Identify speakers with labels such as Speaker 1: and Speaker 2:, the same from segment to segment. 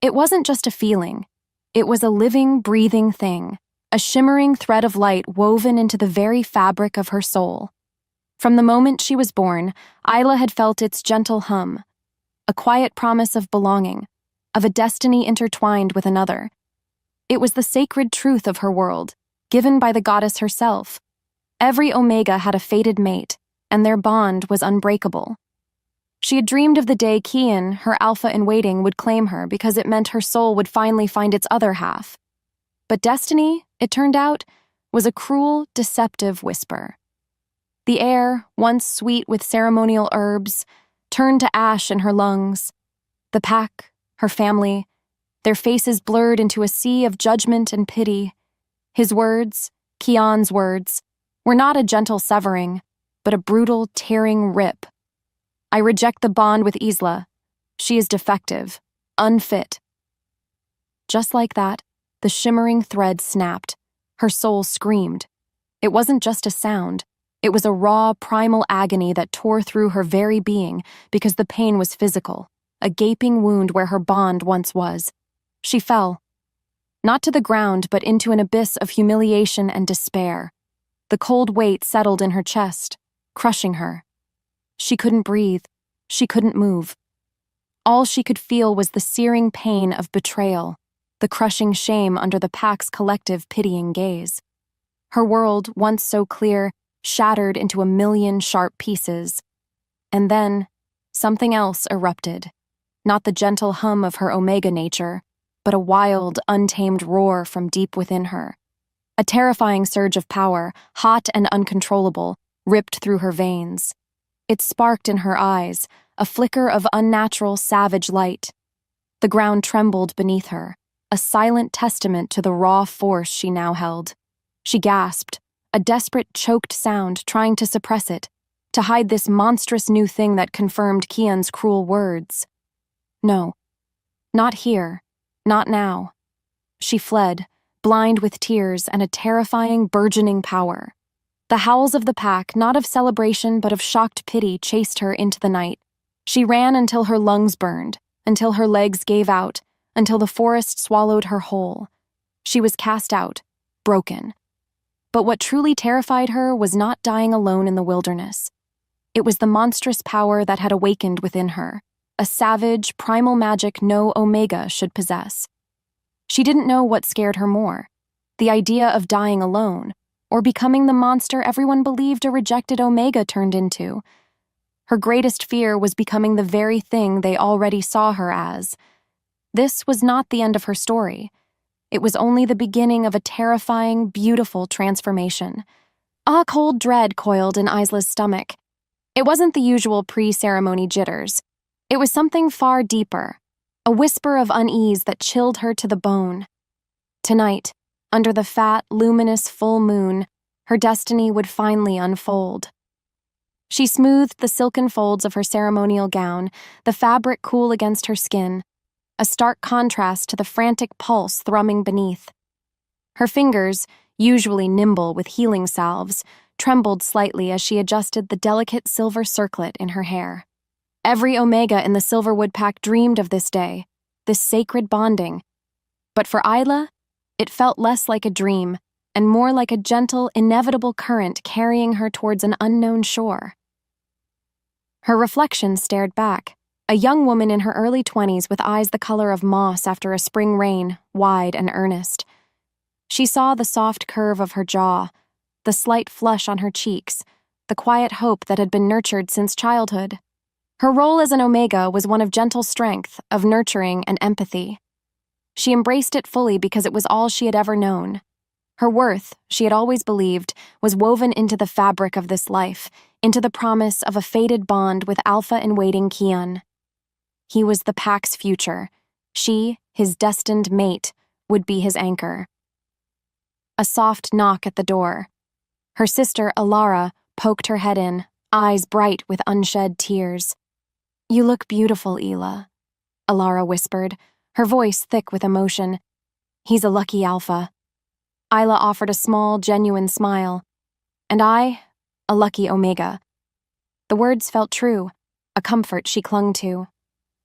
Speaker 1: It wasn't just a feeling. It was a living, breathing thing, a shimmering thread of light woven into the very fabric of her soul. From the moment she was born, Isla had felt its gentle hum, a quiet promise of belonging, of a destiny intertwined with another. It was the sacred truth of her world, given by the goddess herself. Every Omega had a fated mate, and their bond was unbreakable. She had dreamed of the day Kian, her alpha-in-waiting, would claim her because it meant her soul would finally find its other half. But destiny, it turned out, was a cruel, deceptive whisper. The air, once sweet with ceremonial herbs, turned to ash in her lungs. The pack, her family, their faces blurred into a sea of judgment and pity. His words, Kian's words, were not a gentle severing, but a brutal, tearing rip. I reject the bond with Isla. She is defective, unfit. Just like that, the shimmering thread snapped. Her soul screamed. It wasn't just a sound. It was a raw, primal agony that tore through her very being because the pain was physical, a gaping wound where her bond once was. She fell. Not to the ground, but into an abyss of humiliation and despair. The cold weight settled in her chest, crushing her. She couldn't breathe. She couldn't move. All she could feel was the searing pain of betrayal, the crushing shame under the pack's collective pitying gaze. Her world, once so clear, shattered into a million sharp pieces. And then, something else erupted. Not the gentle hum of her Omega nature, but a wild, untamed roar from deep within her. A terrifying surge of power, hot and uncontrollable, ripped through her veins. It sparked in her eyes, a flicker of unnatural, savage light. The ground trembled beneath her, a silent testament to the raw force she now held. She gasped, a desperate, choked sound, trying to suppress it, to hide this monstrous new thing that confirmed Kian's cruel words. No, not here, not now. She fled, blind with tears and a terrifying, burgeoning power. The howls of the pack, not of celebration but of shocked pity, chased her into the night. She ran until her lungs burned, until her legs gave out, until the forest swallowed her whole. She was cast out, broken. But what truly terrified her was not dying alone in the wilderness. It was the monstrous power that had awakened within her, a savage, primal magic no Omega should possess. She didn't know what scared her more, the idea of dying alone, or becoming the monster everyone believed a rejected Omega turned into. Her greatest fear was becoming the very thing they already saw her as. This was not the end of her story. It was only the beginning of a terrifying, beautiful transformation. A cold dread coiled in Isla's stomach. It wasn't the usual pre-ceremony jitters. It was something far deeper, a whisper of unease that chilled her to the bone. Tonight, under the fat, luminous full moon, her destiny would finally unfold. She smoothed the silken folds of her ceremonial gown, the fabric cool against her skin, a stark contrast to the frantic pulse thrumming beneath. Her fingers, usually nimble with healing salves, trembled slightly as she adjusted the delicate silver circlet in her hair. Every Omega in the Silverwood Pack dreamed of this day, this sacred bonding. But for Isla, it felt less like a dream and more like a gentle, inevitable current carrying her towards an unknown shore. Her reflection stared back, a young woman in her early 20s with eyes the color of moss after a spring rain, wide and earnest. She saw the soft curve of her jaw, the slight flush on her cheeks, the quiet hope that had been nurtured since childhood. Her role as an Omega was one of gentle strength, of nurturing and empathy. She embraced it fully because it was all she had ever known. Her worth, she had always believed, was woven into the fabric of this life, into the promise of a fated bond with alpha-in-waiting Kian. He was the pack's future. She, his destined mate, would be his anchor. A soft knock at the door. Her sister, Alara, poked her head in, eyes bright with unshed tears. "You look beautiful, Ela," Alara whispered, her voice thick with emotion. "He's a lucky alpha." Isla offered a small, genuine smile. "And I, a lucky Omega." The words felt true, a comfort she clung to.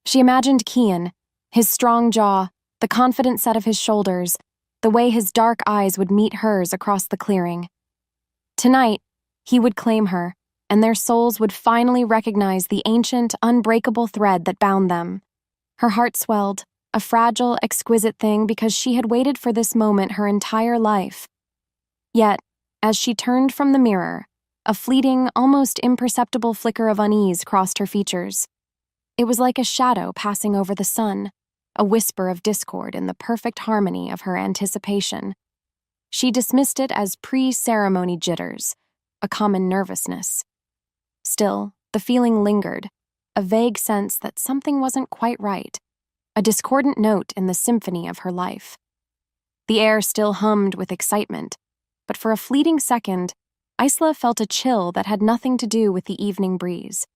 Speaker 1: She imagined Kian, His strong jaw, the confident set of his shoulders, the way his dark eyes would meet hers across the clearing. Tonight, he would claim her, and their souls would finally recognize the ancient, unbreakable thread that bound them. Her heart swelled, a fragile, exquisite thing because she had waited for this moment her entire life. Yet, as she turned from the mirror, a fleeting, almost imperceptible flicker of unease crossed her features. It was like a shadow passing over the sun, a whisper of discord in the perfect harmony of her anticipation. She dismissed it as pre-ceremony jitters, a common nervousness. Still, the feeling lingered, a vague sense that something wasn't quite right, a discordant note in the symphony of her life. The air still hummed with excitement, but for a fleeting second, Isla felt a chill that had nothing to do with the evening breeze.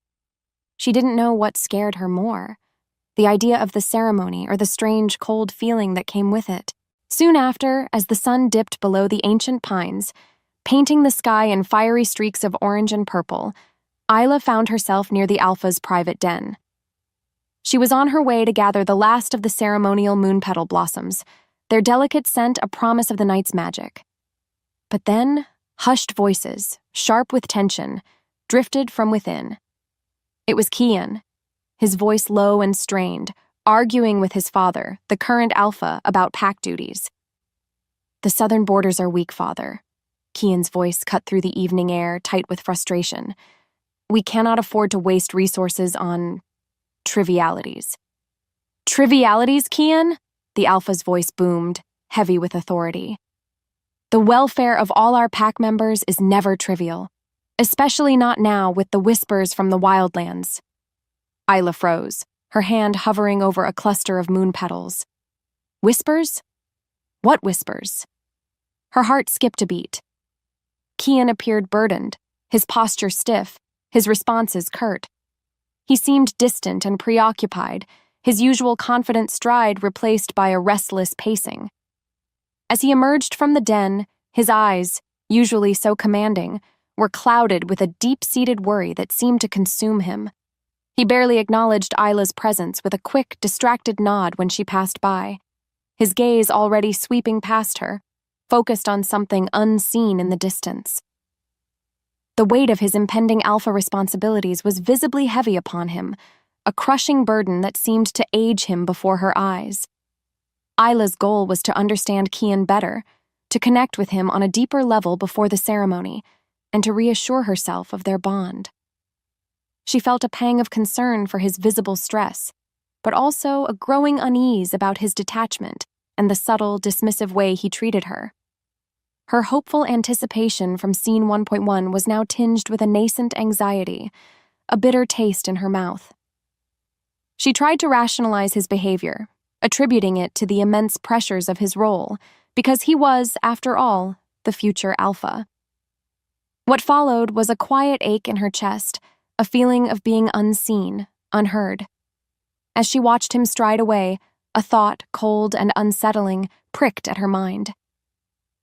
Speaker 1: She didn't know what scared her more, the idea of the ceremony or the strange, cold feeling that came with it. Soon after, as the sun dipped below the ancient pines, painting the sky in fiery streaks of orange and purple, Isla found herself near the Alpha's private den. She was on her way to gather the last of the ceremonial moon petal blossoms, their delicate scent a promise of the night's magic. But then, hushed voices, sharp with tension, drifted from within. It was Kian, his voice low and strained, arguing with his father, the current Alpha, about pack duties. "The southern borders are weak, father." Kian's voice cut through the evening air, tight with frustration. "We cannot afford to waste resources on trivialities." "Trivialities, Kian?" The Alpha's voice boomed, heavy with authority. "The welfare of all our pack members is never trivial, especially not now with the whispers from the wildlands." Isla froze, her hand hovering over a cluster of moon petals. Whispers? What whispers? Her heart skipped a beat. Kian appeared burdened, his posture stiff, his responses curt. He seemed distant and preoccupied, his usual confident stride replaced by a restless pacing. As he emerged from the den, his eyes, usually so commanding, were clouded with a deep-seated worry that seemed to consume him. He barely acknowledged Isla's presence with a quick, distracted nod when she passed by, his gaze already sweeping past her, focused on something unseen in the distance. The weight of his impending Alpha responsibilities was visibly heavy upon him, a crushing burden that seemed to age him before her eyes. Isla's goal was to understand Kian better, to connect with him on a deeper level before the ceremony, and to reassure herself of their bond. She felt a pang of concern for his visible stress, but also a growing unease about his detachment and the subtle, dismissive way he treated her. Her hopeful anticipation from Scene 1.1 was now tinged with a nascent anxiety, a bitter taste in her mouth. She tried to rationalize his behavior, attributing it to the immense pressures of his role, because he was, after all, the future Alpha. What followed was a quiet ache in her chest, a feeling of being unseen, unheard. As she watched him stride away, a thought, cold and unsettling, pricked at her mind.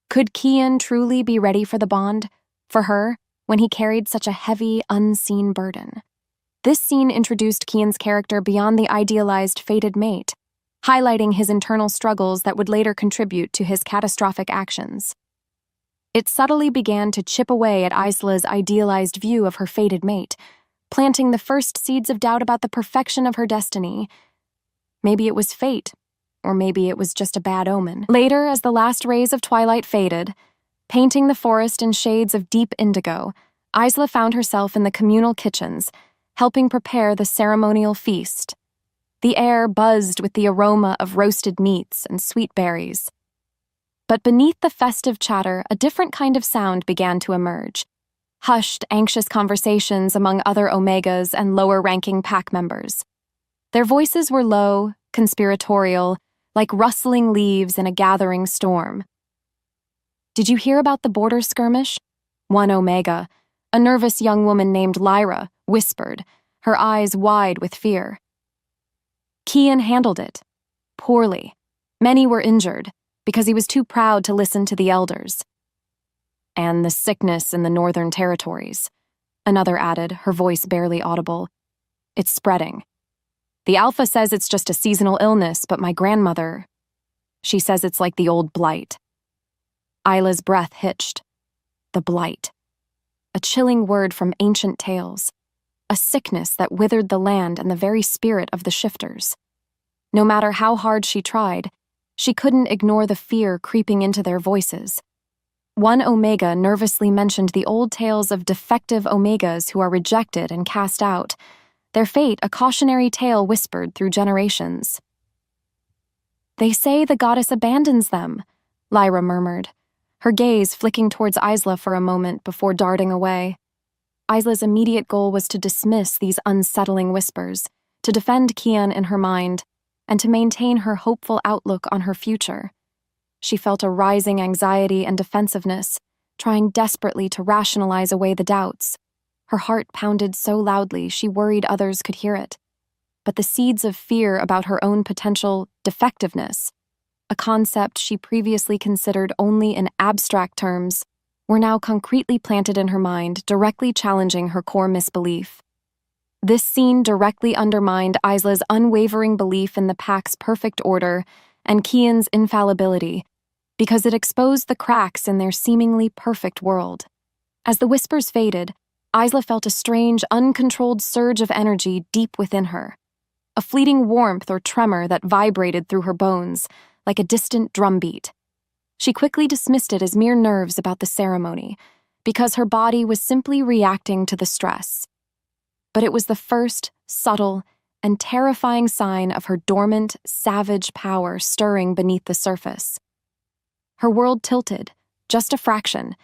Speaker 1: Could Kian truly be ready for the bond, for her, when he carried such a heavy, unseen burden? This scene introduced Kian's character beyond the idealized fated mate, highlighting his internal struggles that would later contribute to his catastrophic actions. It subtly began to chip away at Isla's idealized view of her fated mate, planting the first seeds of doubt about the perfection of her destiny. Maybe it was fate, or maybe it was just a bad omen. Later, as the last rays of twilight faded, painting the forest in shades of deep indigo, Isla found herself in the communal kitchens, helping prepare the ceremonial feast. The air buzzed with the aroma of roasted meats and sweet berries. But beneath the festive chatter, a different kind of sound began to emerge. Hushed, anxious conversations among other Omegas and lower-ranking pack members. Their voices were low, conspiratorial, like rustling leaves in a gathering storm. "Did you hear about the border skirmish?" One Omega, a nervous young woman named Lyra, whispered, her eyes wide with fear. Kian handled it. Poorly. Many were injured, because he was too proud to listen to the elders. "And the sickness in the northern territories," another added, her voice barely audible. "It's spreading." The Alpha says it's just a seasonal illness, but my grandmother, she says it's like the old blight. Isla's breath hitched. The blight. A chilling word from ancient tales. A sickness that withered the land and the very spirit of the shifters. No matter how hard she tried, she couldn't ignore the fear creeping into their voices. One Omega nervously mentioned the old tales of defective Omegas who are rejected and cast out, their fate a cautionary tale whispered through generations. They say the goddess abandons them, Lyra murmured, her gaze flicking towards Isla for a moment before darting away. Isla's immediate goal was to dismiss these unsettling whispers, to defend Kian in her mind, and to maintain her hopeful outlook on her future. She felt a rising anxiety and defensiveness, trying desperately to rationalize away the doubts. Her heart pounded so loudly she worried others could hear it. But the seeds of fear about her own potential defectiveness, a concept she previously considered only in abstract terms, were now concretely planted in her mind, directly challenging her core misbelief. This scene directly undermined Isla's unwavering belief in the pack's perfect order and Kian's infallibility, because it exposed the cracks in their seemingly perfect world. As the whispers faded, Isla felt a strange, uncontrolled surge of energy deep within her, a fleeting warmth or tremor that vibrated through her bones, like a distant drumbeat. She quickly dismissed it as mere nerves about the ceremony, because her body was simply reacting to the stress. But it was the first, subtle, and terrifying sign of her dormant, savage power stirring beneath the surface. Her world tilted, just a fraction,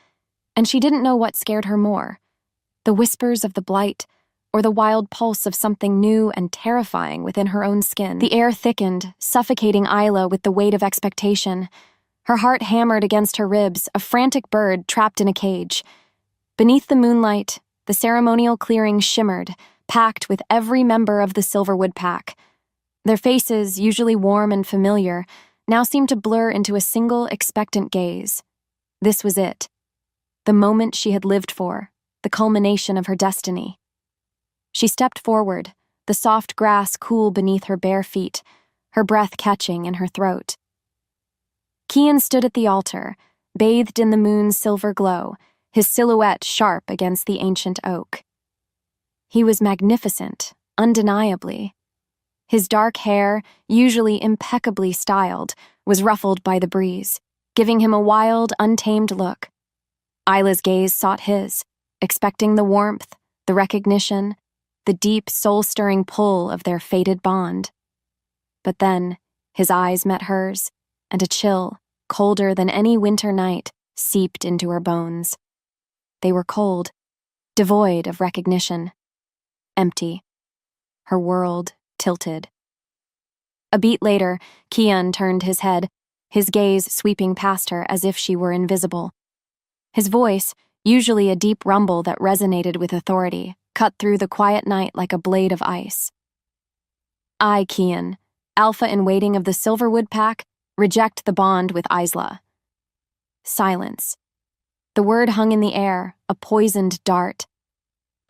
Speaker 1: and she didn't know what scared her more, the whispers of the blight or the wild pulse of something new and terrifying within her own skin. The air thickened, suffocating Isla with the weight of expectation. Her heart hammered against her ribs, a frantic bird trapped in a cage. Beneath the moonlight, the ceremonial clearing shimmered, packed with every member of the Silverwood pack. Their faces, usually warm and familiar, now seemed to blur into a single expectant gaze. This was it. The moment she had lived for, the culmination of her destiny. She stepped forward, the soft grass cool beneath her bare feet, her breath catching in her throat. Kian stood at the altar, bathed in the moon's silver glow, his silhouette sharp against the ancient oak. He was magnificent, undeniably. His dark hair, usually impeccably styled, was ruffled by the breeze, giving him a wild, untamed look. Isla's gaze sought his, expecting the warmth, the recognition, the deep, soul-stirring pull of their fated bond. But then, his eyes met hers, and a chill, colder than any winter night, seeped into her bones. They were cold, devoid of recognition, empty. Her world tilted. A beat later, Kian turned his head, his gaze sweeping past her as if she were invisible. His voice, usually a deep rumble that resonated with authority, cut through the quiet night like a blade of ice. I, Kian, Alpha-in-waiting of the Silverwood Pack, reject the bond with Isla. Silence. The word hung in the air, a poisoned dart.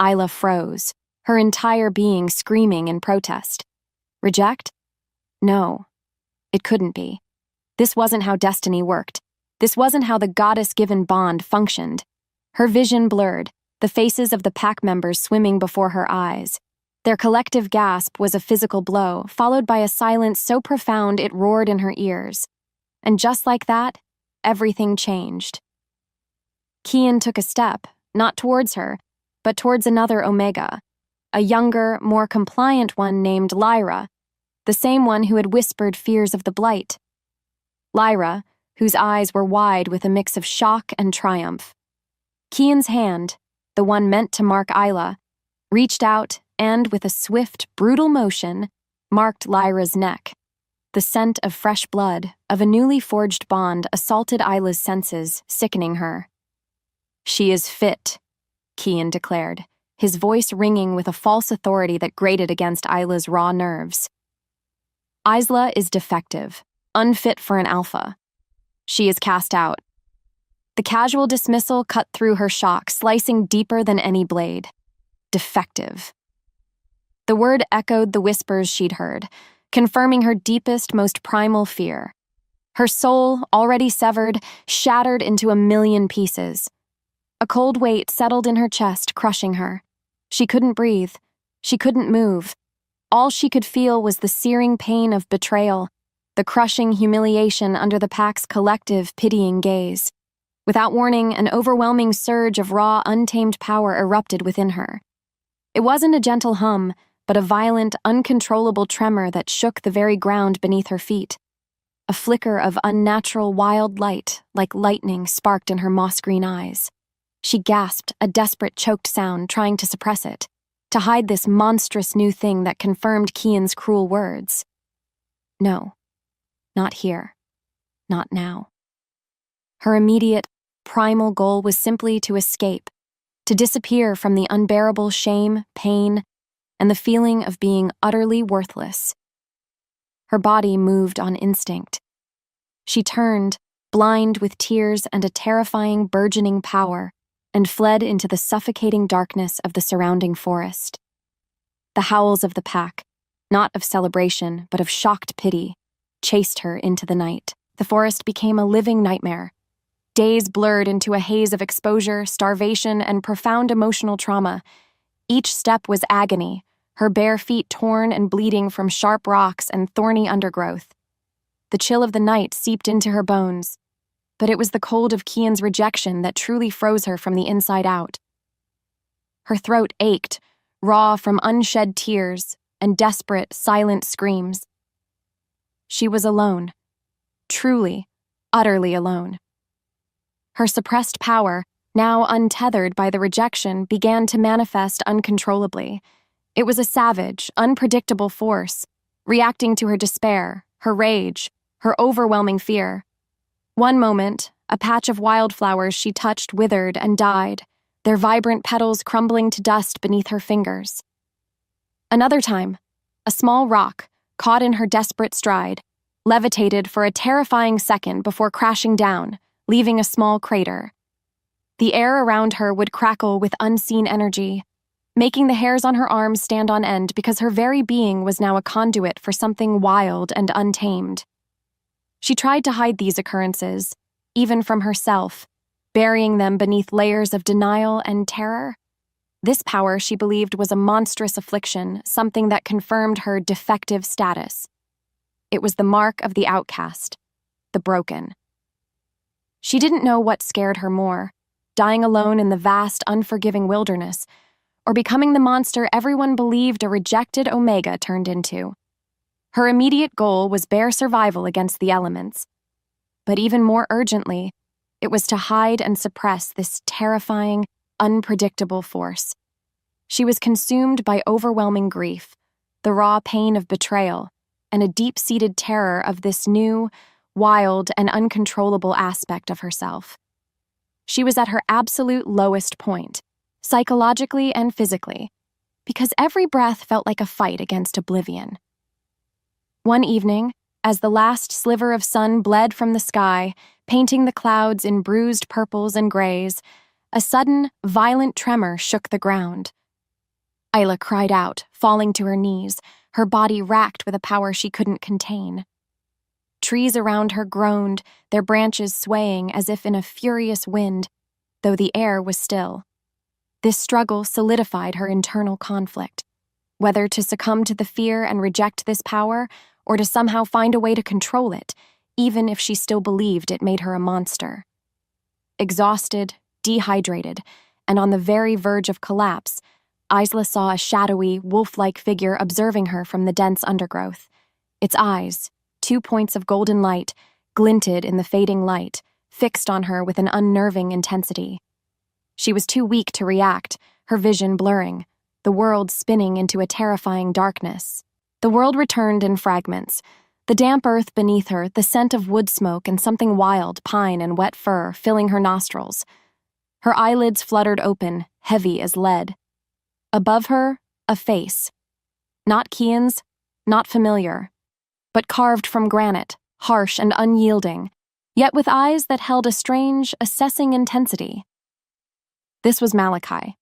Speaker 1: Isla froze, her entire being screaming in protest. Reject? No. It couldn't be. This wasn't how destiny worked. This wasn't how the goddess-given bond functioned. Her vision blurred, the faces of the pack members swimming before her eyes. Their collective gasp was a physical blow, followed by a silence so profound it roared in her ears. And just like that, everything changed. Kian took a step, not towards her, but towards another Omega, a younger, more compliant one named Lyra, the same one who had whispered fears of the blight. Lyra, whose eyes were wide with a mix of shock and triumph. Kian's hand, the one meant to mark Isla, reached out and, with a swift, brutal motion, marked Lyra's neck. The scent of fresh blood, of a newly forged bond, assaulted Isla's senses, sickening her. She is fit, Kian declared, his voice ringing with a false authority that grated against Isla's raw nerves. Isla is defective, unfit for an alpha. She is cast out. The casual dismissal cut through her shock, slicing deeper than any blade. Defective. The word echoed the whispers she'd heard, confirming her deepest, most primal fear. Her soul, already severed, shattered into a million pieces. A cold weight settled in her chest, crushing her. She couldn't breathe. She couldn't move. All she could feel was the searing pain of betrayal, the crushing humiliation under the pack's collective, pitying gaze. Without warning, an overwhelming surge of raw, untamed power erupted within her. It wasn't a gentle hum, but a violent, uncontrollable tremor that shook the very ground beneath her feet. A flicker of unnatural, wild light, like lightning, sparked in her moss-green eyes. She gasped, a desperate, choked sound, trying to suppress it, to hide this monstrous new thing that confirmed Kian's cruel words. No, not here, not now. Her immediate, primal goal was simply to escape, to disappear from the unbearable shame, pain, and the feeling of being utterly worthless. Her body moved on instinct. She turned, blind with tears and a terrifying, burgeoning power, and fled into the suffocating darkness of the surrounding forest. The howls of the pack, not of celebration, but of shocked pity, chased her into the night. The forest became a living nightmare. Days blurred into a haze of exposure, starvation, and profound emotional trauma. Each step was agony, her bare feet torn and bleeding from sharp rocks and thorny undergrowth. The chill of the night seeped into her bones, but it was the cold of Kian's rejection that truly froze her from the inside out. Her throat ached, raw from unshed tears and desperate, silent screams. She was alone, truly, utterly alone. Her suppressed power, now untethered by the rejection, began to manifest uncontrollably. It was a savage, unpredictable force, reacting to her despair, her rage, her overwhelming fear. One moment, a patch of wildflowers she touched withered and died, their vibrant petals crumbling to dust beneath her fingers. Another time, a small rock, caught in her desperate stride, levitated for a terrifying second before crashing down, leaving a small crater. The air around her would crackle with unseen energy, making the hairs on her arms stand on end because her very being was now a conduit for something wild and untamed. She tried to hide these occurrences, even from herself, burying them beneath layers of denial and terror. This power, she believed, was a monstrous affliction, something that confirmed her defective status. It was the mark of the outcast, the broken. She didn't know what scared her more, dying alone in the vast, unforgiving wilderness, or becoming the monster everyone believed a rejected Omega turned into. Her immediate goal was bare survival against the elements. But even more urgently, it was to hide and suppress this terrifying, unpredictable force. She was consumed by overwhelming grief, the raw pain of betrayal, and a deep-seated terror of this new, wild, and uncontrollable aspect of herself. She was at her absolute lowest point, psychologically and physically, because every breath felt like a fight against oblivion. One evening, as the last sliver of sun bled from the sky, painting the clouds in bruised purples and grays, a sudden, violent tremor shook the ground. Isla cried out, falling to her knees, her body racked with a power she couldn't contain. Trees around her groaned, their branches swaying as if in a furious wind, though the air was still. This struggle solidified her internal conflict, whether to succumb to the fear and reject this power, or to somehow find a way to control it, even if she still believed it made her a monster. Exhausted, dehydrated, and on the very verge of collapse, Isla saw a shadowy, wolf-like figure observing her from the dense undergrowth. Its eyes, 2 points of golden light, glinted in the fading light, fixed on her with an unnerving intensity. She was too weak to react, her vision blurring, the world spinning into a terrifying darkness. The world returned in fragments, the damp earth beneath her, the scent of wood smoke and something wild, pine and wet fur, filling her nostrils. Her eyelids fluttered open, heavy as lead. Above her, a face. Not Kian's, not familiar, but carved from granite, harsh and unyielding, yet with eyes that held a strange, assessing intensity. This was Malachi.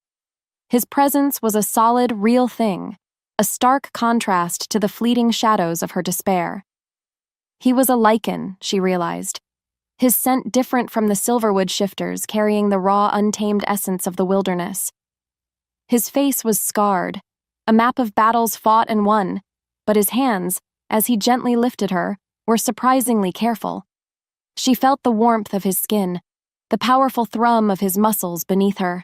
Speaker 1: His presence was a solid, real thing, a stark contrast to the fleeting shadows of her despair. He was a lichen, she realized, his scent different from the silverwood shifters carrying the raw, untamed essence of the wilderness. His face was scarred, a map of battles fought and won, but his hands, as he gently lifted her, were surprisingly careful. She felt the warmth of his skin, the powerful thrum of his muscles beneath her.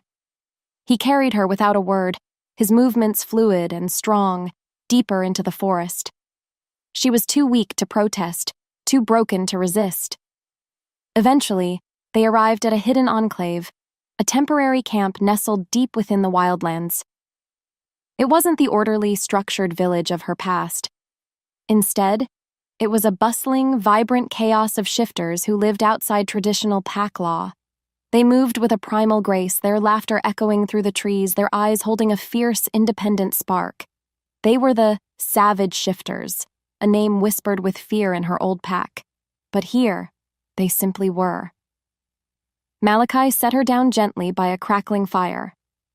Speaker 1: He carried her without a word, his movements fluid and strong, deeper into the forest. She was too weak to protest, too broken to resist. Eventually, they arrived at a hidden enclave, a temporary camp nestled deep within the wildlands. It wasn't the orderly, structured village of her past. Instead, it was a bustling, vibrant chaos of shifters who lived outside traditional pack law. They moved with a primal grace, their laughter echoing through the trees, their eyes holding a fierce, independent spark. They were the savage shifters, a name whispered with fear in her old pack. But here, they simply were. Malachi set her down gently by a crackling fire.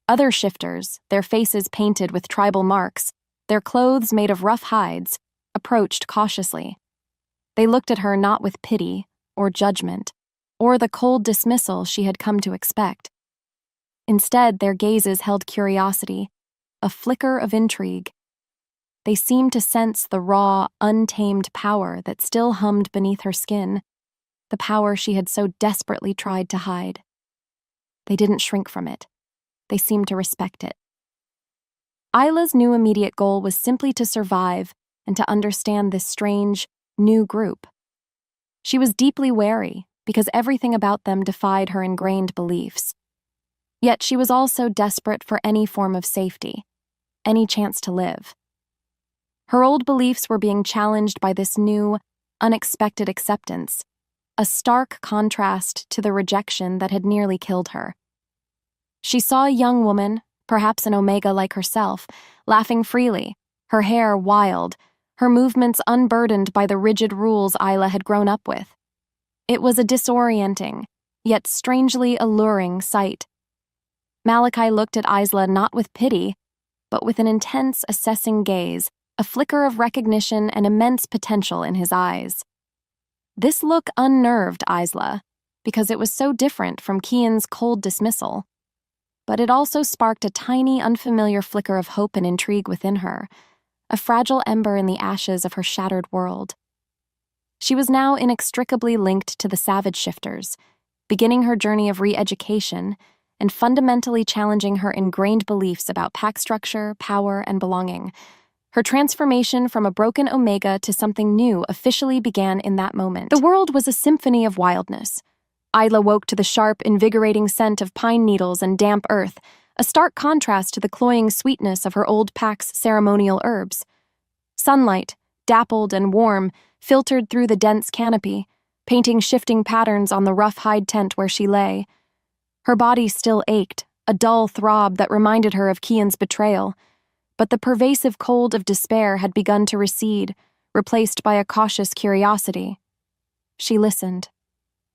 Speaker 1: Other shifters, their faces painted with tribal marks, their clothes made of rough hides, approached cautiously. They looked at her not with pity or judgment, or the cold dismissal she had come to expect. Instead, their gazes held curiosity, a flicker of intrigue. They seemed to sense the raw, untamed power that still hummed beneath her skin, the power she had so desperately tried to hide. They didn't shrink from it. They seemed to respect it. Isla's new immediate goal was simply to survive and to understand this strange, new group. She was deeply wary because everything about them defied her ingrained beliefs. Yet she was also desperate for any form of safety, any chance to live. Her old beliefs were being challenged by this new, unexpected acceptance, a stark contrast to the rejection that had nearly killed her. She saw a young woman, perhaps an Omega like herself, laughing freely, her hair wild, her movements unburdened by the rigid rules Isla had grown up with. It was a disorienting, yet strangely alluring sight. Malachi looked at Isla not with pity, but with an intense, assessing gaze, a flicker of recognition and immense potential in his eyes. This look unnerved Isla, because it was so different from Kian's cold dismissal. But it also sparked a tiny, unfamiliar flicker of hope and intrigue within her, a fragile ember in the ashes of her shattered world. She was now inextricably linked to the savage shifters, beginning her journey of re-education and fundamentally challenging her ingrained beliefs about pack structure, power, and belonging. Her transformation from a broken Omega to something new officially began in that moment. The world was a symphony of wildness. Isla woke to the sharp, invigorating scent of pine needles and damp earth, a stark contrast to the cloying sweetness of her old pack's ceremonial herbs. Sunlight, dappled and warm, filtered through the dense canopy, painting shifting patterns on the rough hide tent where she lay. Her body still ached, a dull throb that reminded her of Kian's betrayal, but the pervasive cold of despair had begun to recede, replaced by a cautious curiosity. She listened.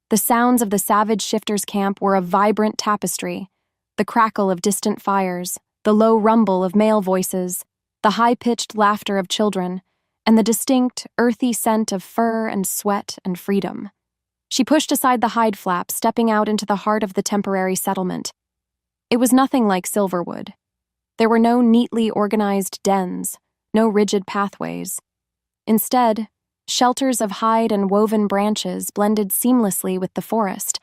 Speaker 1: The sounds of the savage shifters' camp were a vibrant tapestry, the crackle of distant fires, the low rumble of male voices, the high-pitched laughter of children, and the distinct, earthy scent of fur and sweat and freedom. She pushed aside the hide flap, stepping out into the heart of the temporary settlement. It was nothing like Silverwood. There were no neatly organized dens, no rigid pathways. Instead, shelters of hide and woven branches blended seamlessly with the forest,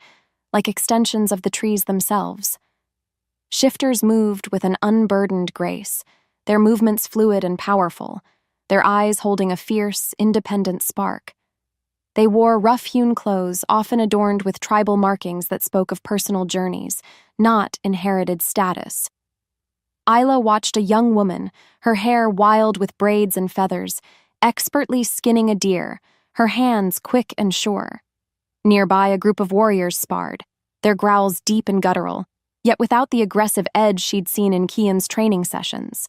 Speaker 1: like extensions of the trees themselves. Shifters moved with an unburdened grace, their movements fluid and powerful, their eyes holding a fierce, independent spark. They wore rough-hewn clothes, often adorned with tribal markings that spoke of personal journeys, not inherited status. Isla watched a young woman, her hair wild with braids and feathers, expertly skinning a deer, her hands quick and sure. Nearby, a group of warriors sparred, their growls deep and guttural, yet without the aggressive edge she'd seen in Kian's training sessions.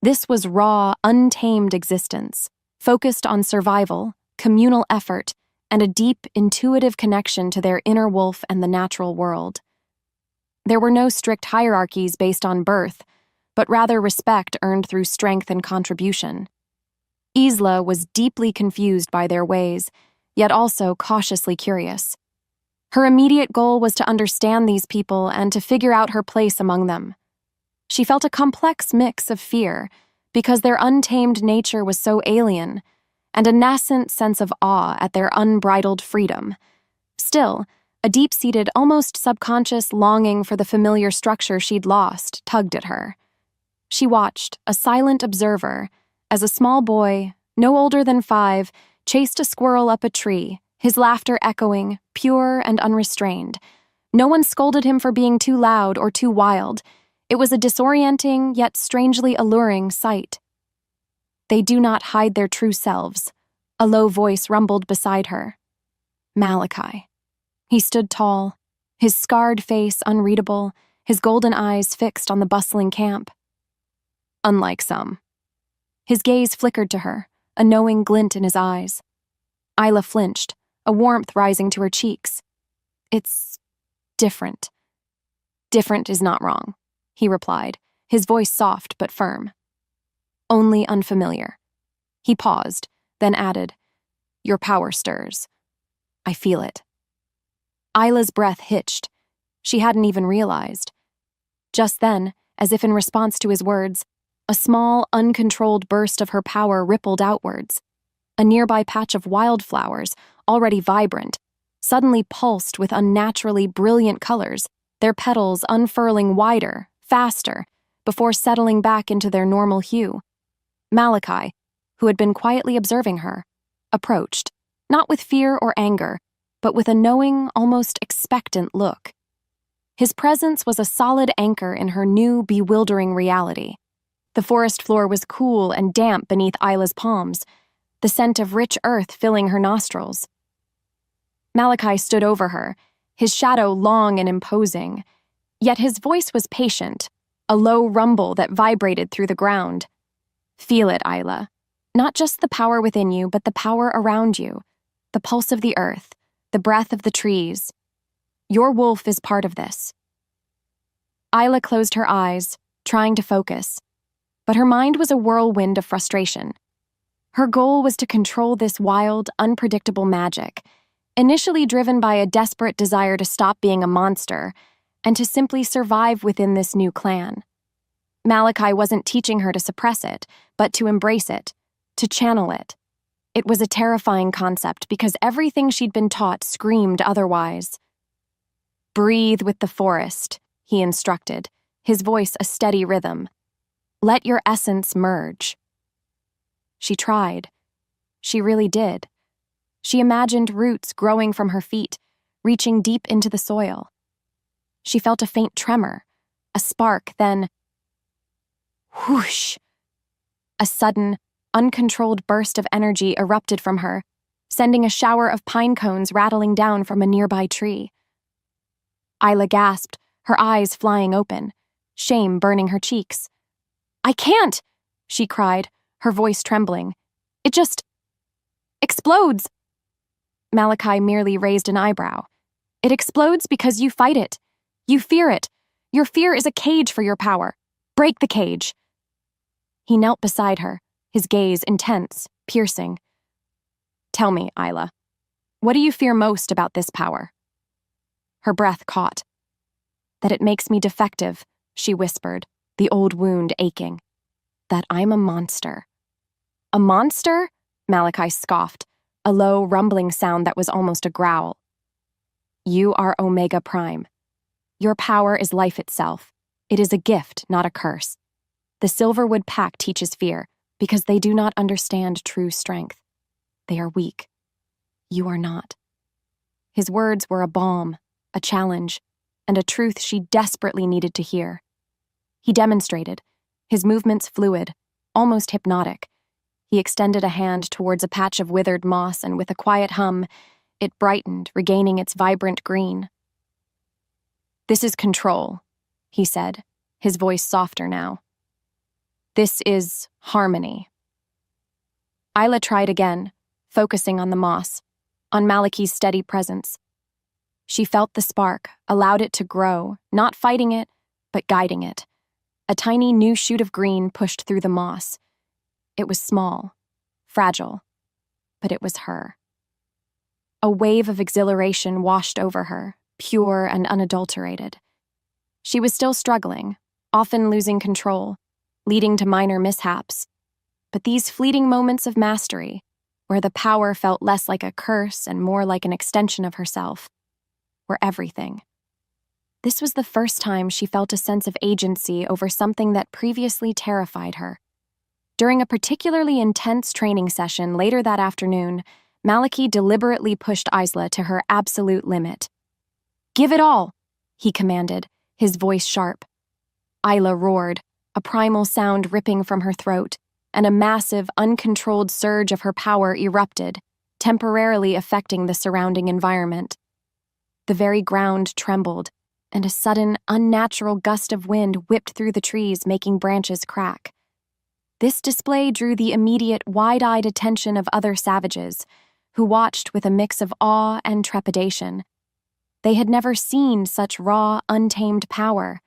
Speaker 1: This was raw, untamed existence, focused on survival, communal effort, and a deep, intuitive connection to their inner wolf and the natural world. There were no strict hierarchies based on birth, but rather respect earned through strength and contribution. Isla was deeply confused by their ways, yet also cautiously curious. Her immediate goal was to understand these people and to figure out her place among them. She felt a complex mix of fear, because their untamed nature was so alien, and a nascent sense of awe at their unbridled freedom. Still, a deep-seated, almost subconscious longing for the familiar structure she'd lost tugged at her. She watched, a silent observer, as a small boy, no older than 5, chased a squirrel up a tree, his laughter echoing, pure and unrestrained. No one scolded him for being too loud or too wild. It was a disorienting, yet strangely alluring sight. "They do not hide their true selves," a low voice rumbled beside her. Malachi. He stood tall, his scarred face unreadable, his golden eyes fixed on the bustling camp. "Unlike some." His gaze flickered to her, a knowing glint in his eyes. Isla flinched, a warmth rising to her cheeks. "It's different." "Different is not wrong," he replied, his voice soft but firm. "Only unfamiliar." He paused, then added, "Your power stirs. I feel it." Isla's breath hitched. She hadn't even realized. Just then, as if in response to his words, a small, uncontrolled burst of her power rippled outwards. A nearby patch of wildflowers, already vibrant, suddenly pulsed with unnaturally brilliant colors, their petals unfurling wider, faster, before settling back into their normal hue. Malachi, who had been quietly observing her, approached, not with fear or anger, but with a knowing, almost expectant look. His presence was a solid anchor in her new, bewildering reality. The forest floor was cool and damp beneath Isla's palms, the scent of rich earth filling her nostrils. Malachi stood over her, his shadow long and imposing, yet his voice was patient, a low rumble that vibrated through the ground. "Feel it, Isla. Not just the power within you, but the power around you, the pulse of the earth, the breath of the trees. Your wolf is part of this." Isla closed her eyes, trying to focus, but her mind was a whirlwind of frustration. Her goal was to control this wild, unpredictable magic, initially driven by a desperate desire to stop being a monster and to simply survive within this new clan. Malachi wasn't teaching her to suppress it, but to embrace it, to channel it. It was a terrifying concept because everything she'd been taught screamed otherwise. "Breathe with the forest," he instructed, his voice a steady rhythm. "Let your essence merge." She tried. She really did. She imagined roots growing from her feet, reaching deep into the soil. She felt a faint tremor, a spark, then whoosh! A sudden, uncontrolled burst of energy erupted from her, sending a shower of pine cones rattling down from a nearby tree. Isla gasped, her eyes flying open, shame burning her cheeks. "I can't!" she cried, her voice trembling. "It just explodes." Malachi merely raised an eyebrow. "It explodes because you fight it. You fear it. Your fear is a cage for your power. Break the cage." He knelt beside her, his gaze intense, piercing. "Tell me, Isla, what do you fear most about this power?" Her breath caught. "That it makes me defective," she whispered, the old wound aching. "That I'm a monster." "A monster?" Malachi scoffed, a low, rumbling sound that was almost a growl. "You are Omega Prime. Your power is life itself. It is a gift, not a curse. The Silverwood Pack teaches fear because they do not understand true strength. They are weak. You are not." His words were a balm, a challenge, and a truth she desperately needed to hear. He demonstrated, his movements fluid, almost hypnotic. He extended a hand towards a patch of withered moss, and with a quiet hum, it brightened, regaining its vibrant green. "This is control," he said, his voice softer now. "This is harmony." Isla tried again, focusing on the moss, on Malachi's steady presence. She felt the spark, allowed it to grow, not fighting it, but guiding it. A tiny new shoot of green pushed through the moss. It was small, fragile, but it was her. A wave of exhilaration washed over her, pure and unadulterated. She was still struggling, often losing control, leading to minor mishaps. But these fleeting moments of mastery, where the power felt less like a curse and more like an extension of herself, were everything. This was the first time she felt a sense of agency over something that previously terrified her. During a particularly intense training session later that afternoon, Malachi deliberately pushed Isla to her absolute limit. "Give it all," he commanded, his voice sharp. Isla roared, a primal sound ripping from her throat, and a massive, uncontrolled surge of her power erupted, temporarily affecting the surrounding environment. The very ground trembled, and a sudden, unnatural gust of wind whipped through the trees, making branches crack. This display drew the immediate, wide-eyed attention of other savages, who watched with a mix of awe and trepidation. They had never seen such raw, untamed power.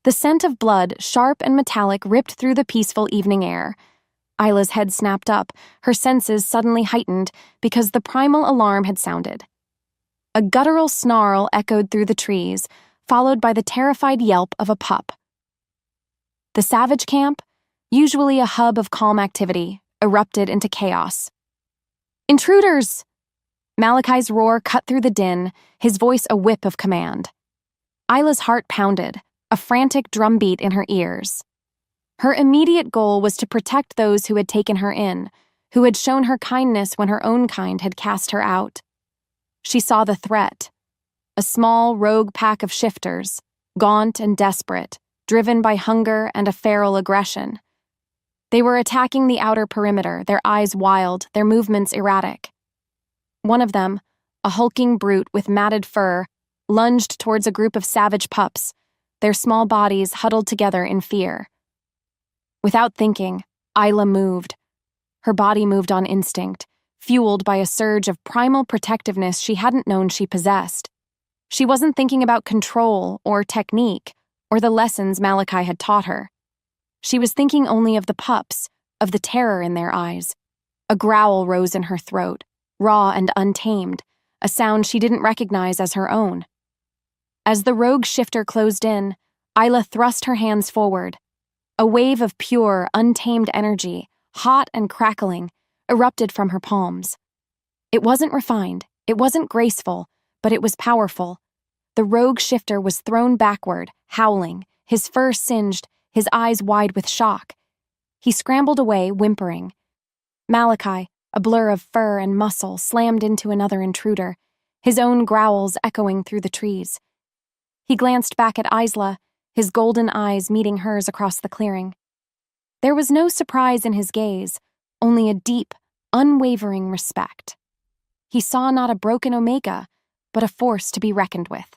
Speaker 1: The scent of blood, sharp and metallic, ripped through the peaceful evening air. Isla's head snapped up, her senses suddenly heightened because the primal alarm had sounded. A guttural snarl echoed through the trees, followed by the terrified yelp of a pup. The savage camp, usually a hub of calm activity, erupted into chaos. "Intruders!" Malachi's roar cut through the din, his voice a whip of command. Isla's heart pounded, a frantic drumbeat in her ears. Her immediate goal was to protect those who had taken her in, who had shown her kindness when her own kind had cast her out. She saw the threat. A small, rogue pack of shifters, gaunt and desperate, driven by hunger and a feral aggression. They were attacking the outer perimeter, their eyes wild, their movements erratic. One of them, a hulking brute with matted fur, lunged towards a group of savage pups, their small bodies huddled together in fear. Without thinking, Isla moved. Her body moved on instinct, fueled by a surge of primal protectiveness she hadn't known she possessed. She wasn't thinking about control or technique or the lessons Malachi had taught her. She was thinking only of the pups, of the terror in their eyes. A growl rose in her throat, raw and untamed, a sound she didn't recognize as her own. As the rogue shifter closed in, Isla thrust her hands forward. A wave of pure, untamed energy, hot and crackling, erupted from her palms. It wasn't refined, it wasn't graceful, but it was powerful. The rogue shifter was thrown backward, howling, his fur singed, his eyes wide with shock. He scrambled away, whimpering. Malachi, a blur of fur and muscle, slammed into another intruder, his own growls echoing through the trees. He glanced back at Isla, his golden eyes meeting hers across the clearing. There was no surprise in his gaze, only a deep, unwavering respect. He saw not a broken Omega, but a force to be reckoned with.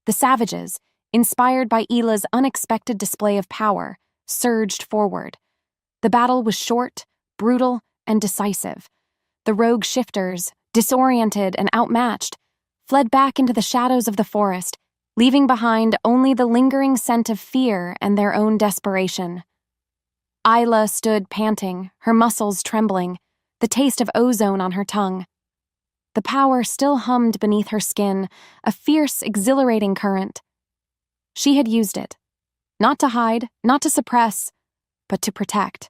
Speaker 1: The savages, inspired by Isla's unexpected display of power, surged forward. The battle was short, brutal, and decisive. The rogue shifters, disoriented and outmatched, fled back into the shadows of the forest, leaving behind only the lingering scent of fear and their own desperation. Isla stood panting, her muscles trembling, the taste of ozone on her tongue. The power still hummed beneath her skin, a fierce, exhilarating current. She had used it, not to hide, not to suppress, but to protect.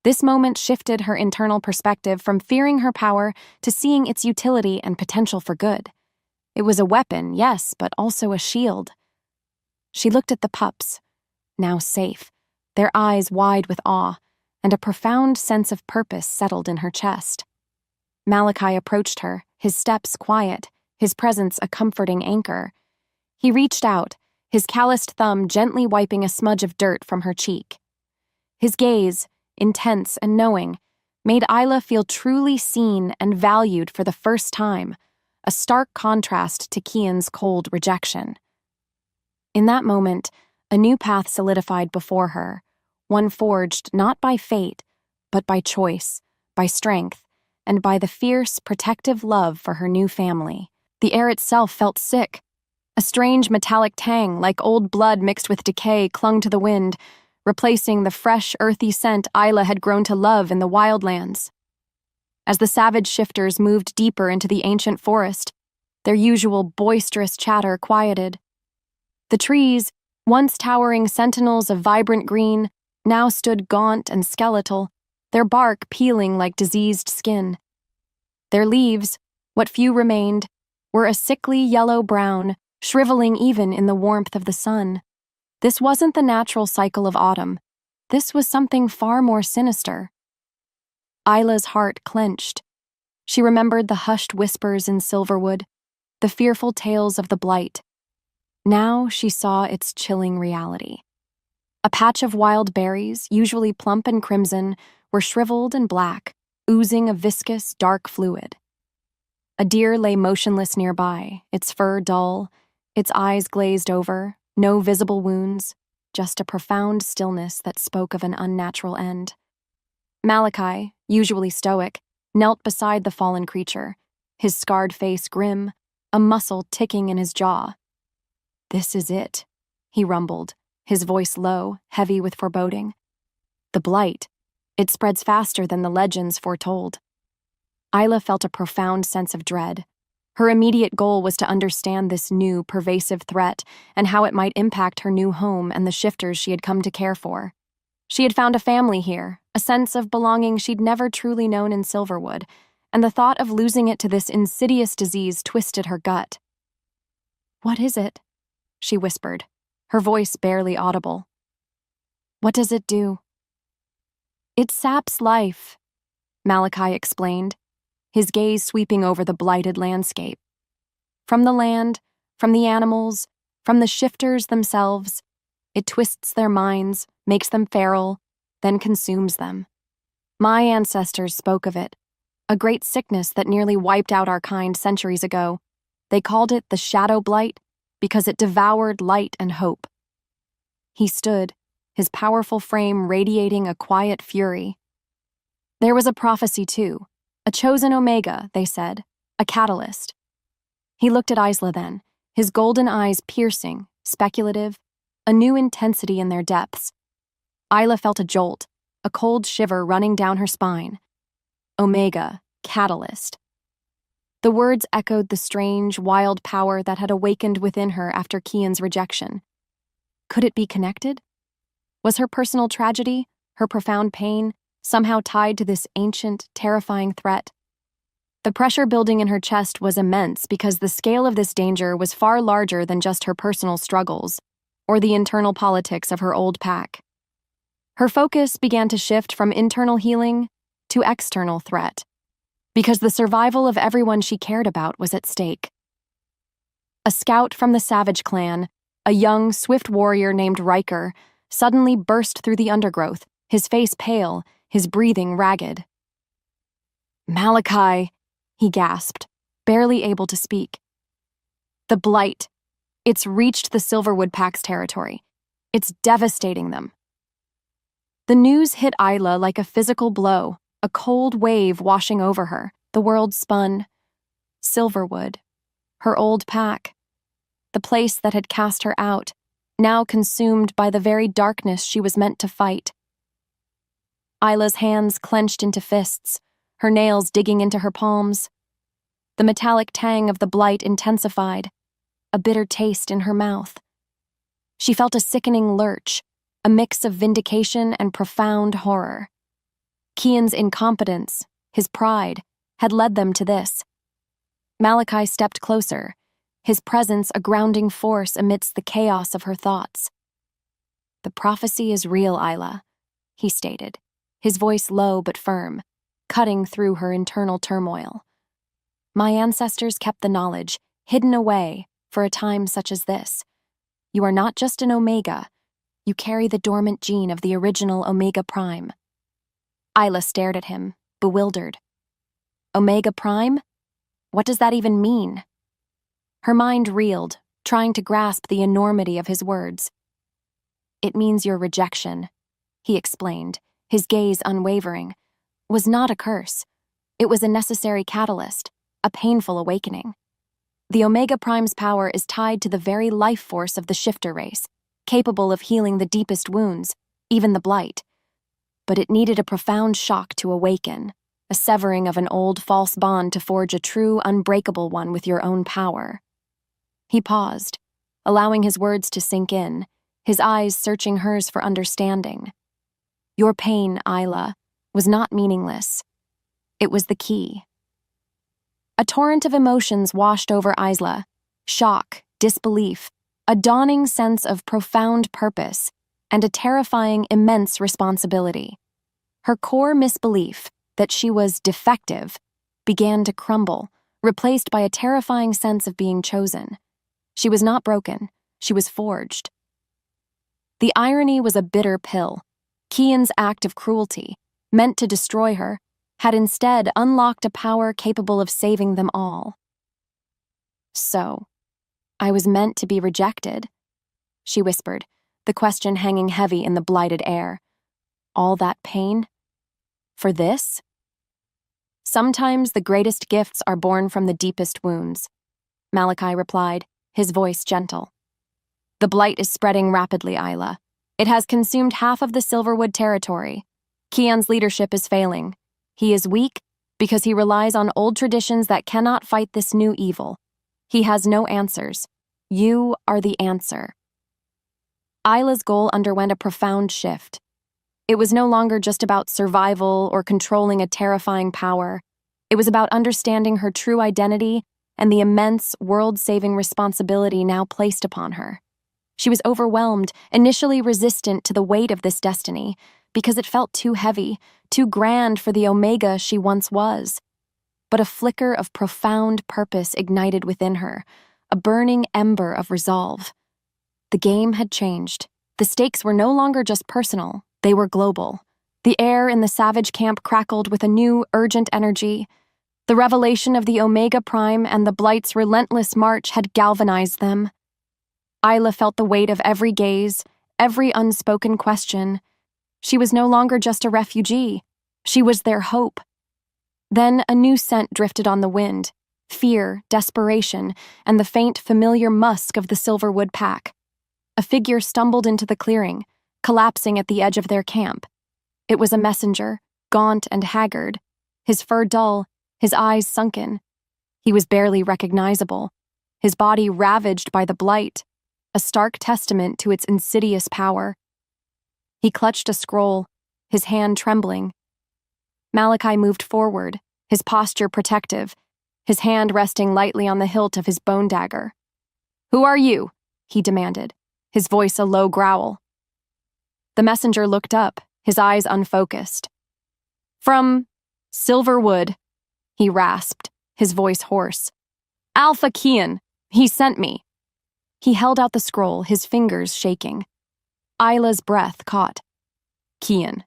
Speaker 1: This moment shifted her internal perspective from fearing her power to seeing its utility and potential for good. It was a weapon, yes, but also a shield. She looked at the pups, now safe, their eyes wide with awe, and a profound sense of purpose settled in her chest. Malachi approached her, his steps quiet, his presence a comforting anchor. He reached out, his calloused thumb gently wiping a smudge of dirt from her cheek. His gaze, intense and knowing, made Isla feel truly seen and valued for the first time, a stark contrast to Kian's cold rejection. In that moment, a new path solidified before her, one forged not by fate, but by choice, by strength, and by the fierce, protective love for her new family. The air itself felt sick. A strange metallic tang, like old blood mixed with decay, clung to the wind, replacing the fresh, earthy scent Isla had grown to love in the wildlands. As the savage shifters moved deeper into the ancient forest, their usual boisterous chatter quieted. The trees, once towering sentinels of vibrant green, now stood gaunt and skeletal, their bark peeling like diseased skin. Their leaves, what few remained, were a sickly yellow-brown, shriveling even in the warmth of the sun. This wasn't the natural cycle of autumn. This was something far more sinister. Isla's heart clenched. She remembered the hushed whispers in Silverwood, the fearful tales of the blight. Now she saw its chilling reality. A patch of wild berries, usually plump and crimson, were shriveled and black, oozing a viscous, dark fluid. A deer lay motionless nearby, its fur dull, its eyes glazed over, no visible wounds, just a profound stillness that spoke of an unnatural end. Malachi, usually stoic, knelt beside the fallen creature, his scarred face grim, a muscle ticking in his jaw. "This is it," he rumbled, his voice low, heavy with foreboding. "The blight. It spreads faster than the legends foretold." Isla felt a profound sense of dread. Her immediate goal was to understand this new, pervasive threat and how it might impact her new home and the shifters she had come to care for. She had found a family here, a sense of belonging she'd never truly known in Silverwood, and the thought of losing it to this insidious disease twisted her gut. "What is it?" she whispered, her voice barely audible. "What does it do?" "It saps life," Malachi explained, his gaze sweeping over the blighted landscape. "From the land, from the animals, from the shifters themselves, it twists their minds, makes them feral, then consumes them. My ancestors spoke of it, a great sickness that nearly wiped out our kind centuries ago. They called it the shadow blight because it devoured light and hope." He stood, his powerful frame radiating a quiet fury. There was a prophecy, too. A chosen Omega, they said, a catalyst. He looked at Isla then, his golden eyes piercing, speculative, a new intensity in their depths. Isla felt a jolt, a cold shiver running down her spine. Omega, catalyst. The words echoed the strange, wild power that had awakened within her after Kian's rejection. Could it be connected? Was her personal tragedy, her profound pain, somehow tied to this ancient, terrifying threat? The pressure building in her chest was immense because the scale of this danger was far larger than just her personal struggles or the internal politics of her old pack. Her focus began to shift from internal healing to external threat, because the survival of everyone she cared about was at stake. A scout from the Savage clan, a young, swift warrior named Riker, suddenly burst through the undergrowth, his face pale, his breathing ragged. "Malachi," he gasped, barely able to speak. "The blight. It's reached the Silverwood Pack's territory. It's devastating them." The news hit Isla like a physical blow, a cold wave washing over her. The world spun. Silverwood. Her old pack. The place that had cast her out, now consumed by the very darkness she was meant to fight. Isla's hands clenched into fists, her nails digging into her palms. The metallic tang of the blight intensified, a bitter taste in her mouth. She felt a sickening lurch, a mix of vindication and profound horror. Kian's incompetence, his pride, had led them to this. Malachi stepped closer, his presence a grounding force amidst the chaos of her thoughts. "The prophecy is real, Isla," he stated, his voice low but firm, cutting through her internal turmoil. "My ancestors kept the knowledge, hidden away, for a time such as this. You are not just an Omega. You carry the dormant gene of the original Omega Prime." Isla stared at him, bewildered. Omega Prime? What does that even mean? Her mind reeled, trying to grasp the enormity of his words. "It means your rejection," he explained, his gaze unwavering, "was not a curse. It was a necessary catalyst, a painful awakening." The Omega Prime's power is tied to the very life force of the shifter race, capable of healing the deepest wounds, even the blight. But it needed a profound shock to awaken, a severing of an old false bond to forge a true, unbreakable one with your own power. He paused, allowing his words to sink in, his eyes searching hers for understanding. Your pain, Isla, was not meaningless. It was the key. A torrent of emotions washed over Isla: shock, disbelief, a dawning sense of profound purpose, and a terrifying, immense responsibility. Her core misbelief that she was defective began to crumble, replaced by a terrifying sense of being chosen. She was not broken, she was forged. The irony was a bitter pill. Kian's act of cruelty, meant to destroy her, had instead unlocked a power capable of saving them all. So, I was meant to be rejected, she whispered, the question hanging heavy in the blighted air. All that pain? For this? Sometimes the greatest gifts are born from the deepest wounds, Malachi replied, his voice gentle. The blight is spreading rapidly, Isla. It has consumed half of the Silverwood territory. Kian's leadership is failing. He is weak because he relies on old traditions that cannot fight this new evil. He has no answers. You are the answer. Isla's goal underwent a profound shift. It was no longer just about survival or controlling a terrifying power. It was about understanding her true identity and the immense, world-saving responsibility now placed upon her. She was overwhelmed, initially resistant to the weight of this destiny, because it felt too heavy, too grand for the Omega she once was. But a flicker of profound purpose ignited within her, a burning ember of resolve. The game had changed. The stakes were no longer just personal, they were global. The air in the savage camp crackled with a new, urgent energy. The revelation of the Omega Prime and the Blight's relentless march had galvanized them. Isla felt the weight of every gaze, every unspoken question. She was no longer just a refugee. She was their hope. Then a new scent drifted on the wind: fear, desperation, and the faint, familiar musk of the Silverwood pack. A figure stumbled into the clearing, collapsing at the edge of their camp. It was a messenger, gaunt and haggard, his fur dull, his eyes sunken. He was barely recognizable, his body ravaged by the blight, a stark testament to its insidious power. He clutched a scroll, his hand trembling. Malachi moved forward, his posture protective, his hand resting lightly on the hilt of his bone dagger. "Who are you?" he demanded, his voice a low growl. The messenger looked up, his eyes unfocused. "From Silverwood," he rasped, his voice hoarse. "Alpha Kian, he sent me." He held out the scroll, his fingers shaking. Isla's breath caught. Kian.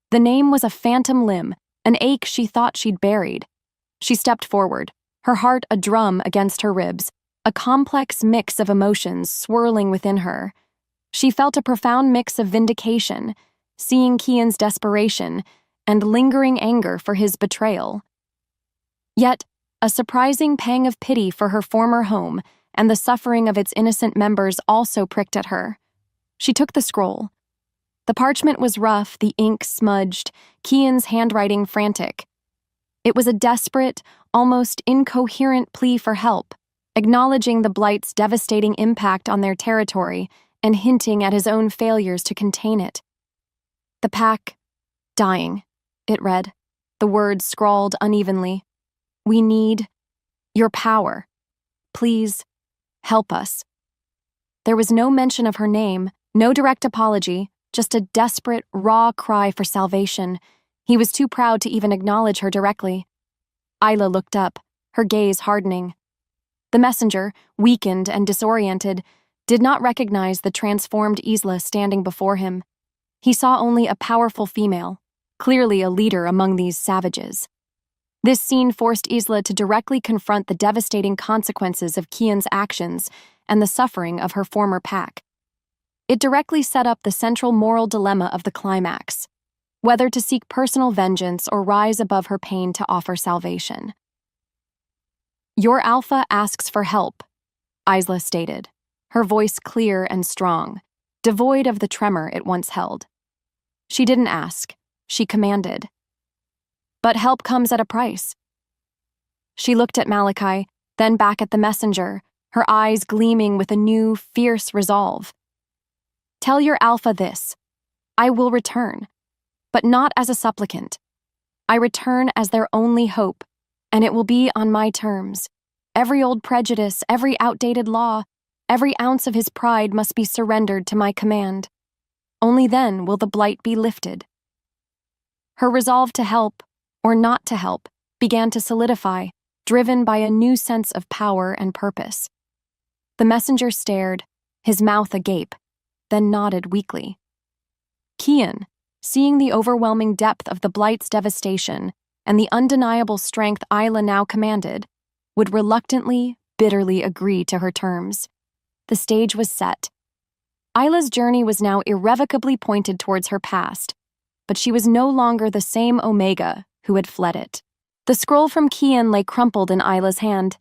Speaker 1: The name was a phantom limb, an ache she thought she'd buried. She stepped forward, her heart a drum against her ribs, a complex mix of emotions swirling within her. She felt a profound mix of vindication, seeing Kian's desperation, and lingering anger for his betrayal. Yet, a surprising pang of pity for her former home and the suffering of its innocent members also pricked at her. She took the scroll. The parchment was rough, the ink smudged, Kian's handwriting frantic. It was a desperate, almost incoherent plea for help, acknowledging the Blight's devastating impact on their territory and hinting at his own failures to contain it. "The pack, dying," it read, the words scrawled unevenly. "We need your power. Please, help us." There was no mention of her name, no direct apology, just a desperate, raw cry for salvation. He was too proud to even acknowledge her directly. Isla looked up, her gaze hardening. The messenger, weakened and disoriented, did not recognize the transformed Isla standing before him. He saw only a powerful female, clearly a leader among these savages. This scene forced Isla to directly confront the devastating consequences of Kian's actions and the suffering of her former pack. It directly set up the central moral dilemma of the climax: whether to seek personal vengeance or rise above her pain to offer salvation. Your alpha asks for help, Isla stated, her voice clear and strong, devoid of the tremor it once held. She didn't ask, she commanded. But help comes at a price. She looked at Malachi, then back at the messenger, her eyes gleaming with a new, fierce resolve. Tell your alpha this. I will return, but not as a supplicant. I return as their only hope, and it will be on my terms. Every old prejudice, every outdated law, every ounce of his pride must be surrendered to my command. Only then will the blight be lifted. Her resolve to help, or not to help, began to solidify, driven by a new sense of power and purpose. The messenger stared, his mouth agape, then nodded weakly. Kian, seeing the overwhelming depth of the blight's devastation and the undeniable strength Isla now commanded, would reluctantly, bitterly agree to her terms. The stage was set. Isla's journey was now irrevocably pointed towards her past, but she was no longer the same Omega who had fled it. The scroll from Kian lay crumpled in Isla's hand,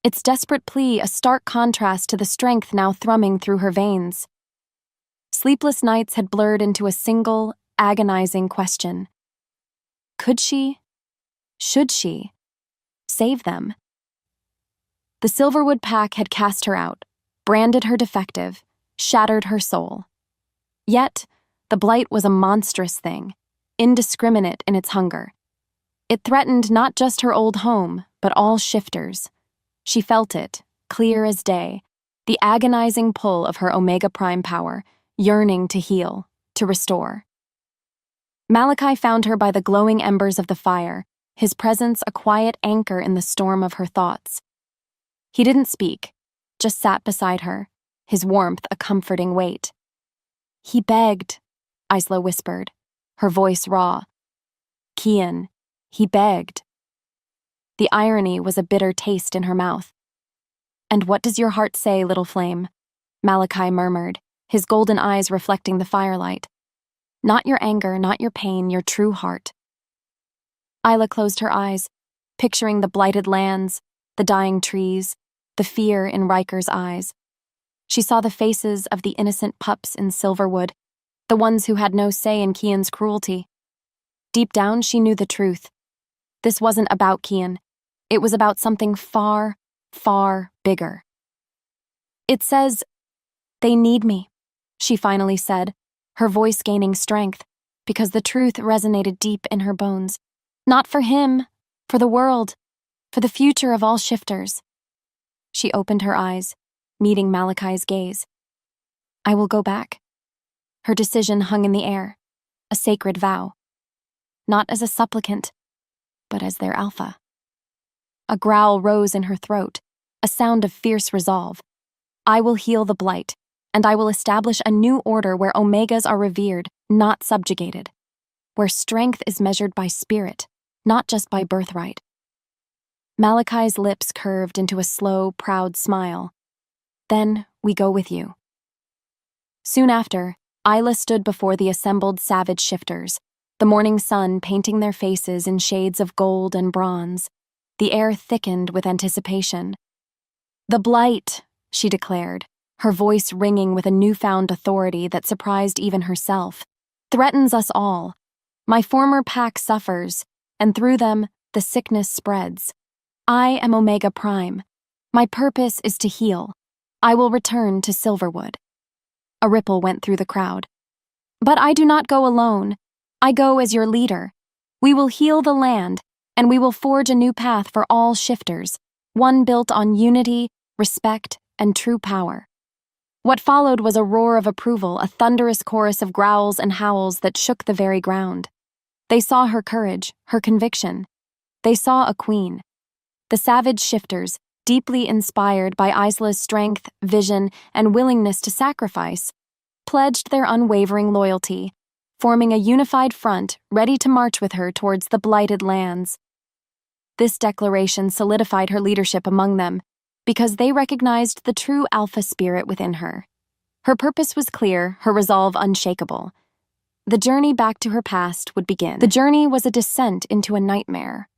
Speaker 1: its desperate plea a stark contrast to the strength now thrumming through her veins. Sleepless nights had blurred into a single, agonizing question. Could she, should she, save them? The Silverwood pack had cast her out, branded her defective, shattered her soul. Yet, the blight was a monstrous thing, indiscriminate in its hunger. It threatened not just her old home, but all shifters. She felt it, clear as day, the agonizing pull of her Omega Prime power, yearning to heal, to restore. Malachi found her by the glowing embers of the fire, his presence a quiet anchor in the storm of her thoughts. He didn't speak, just sat beside her, his warmth a comforting weight. He begged, Isla whispered, her voice raw. Kian, he begged. The irony was a bitter taste in her mouth. And what does your heart say, little flame? Malachi murmured, his golden eyes reflecting the firelight. Not your anger, not your pain, your true heart. Isla closed her eyes, picturing the blighted lands, the dying trees, the fear in Riker's eyes. She saw the faces of the innocent pups in Silverwood, the ones who had no say in Kian's cruelty. Deep down, she knew the truth. This wasn't about Kian. It was about something far, far bigger. It says, they need me, she finally said, her voice gaining strength, because the truth resonated deep in her bones. Not for him, for the world, for the future of all shifters. She opened her eyes, meeting Malachi's gaze. I will go back. Her decision hung in the air, a sacred vow. Not as a supplicant, but as their alpha. A growl rose in her throat, a sound of fierce resolve. I will heal the blight, and I will establish a new order where Omegas are revered, not subjugated. Where strength is measured by spirit, not just by birthright. Malachi's lips curved into a slow, proud smile. Then we go with you. Soon after, Isla stood before the assembled savage shifters, the morning sun painting their faces in shades of gold and bronze. The air thickened with anticipation. The blight, she declared, her voice ringing with a newfound authority that surprised even herself, threatens us all. My former pack suffers, and through them, the sickness spreads. I am Omega Prime. My purpose is to heal. I will return to Silverwood. A ripple went through the crowd. But I do not go alone. I go as your leader. We will heal the land, and we will forge a new path for all shifters, one built on unity, respect, and true power. What followed was a roar of approval, a thunderous chorus of growls and howls that shook the very ground. They saw her courage, her conviction. They saw a queen. The savage shifters, deeply inspired by Isla's strength, vision, and willingness to sacrifice, pledged their unwavering loyalty, forming a unified front ready to march with her towards the blighted lands. This declaration solidified her leadership among them, because they recognized the true alpha spirit within her. Her purpose was clear, her resolve unshakable. The journey back to her past would begin. The journey was a descent into a nightmare.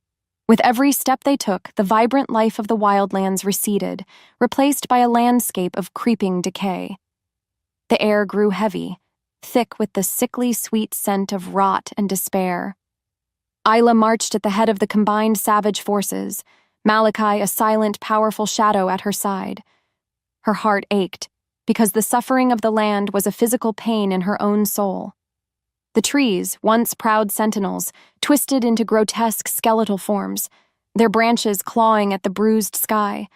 Speaker 1: With every step they took, the vibrant life of the wildlands receded, replaced by a landscape of creeping decay. The air grew heavy, thick with the sickly sweet scent of rot and despair. Isla marched at the head of the combined savage forces, Malachi a silent, powerful shadow at her side. Her heart ached, because the suffering of the land was a physical pain in her own soul. The trees, once proud sentinels, twisted into grotesque skeletal forms, their branches clawing at the bruised sky.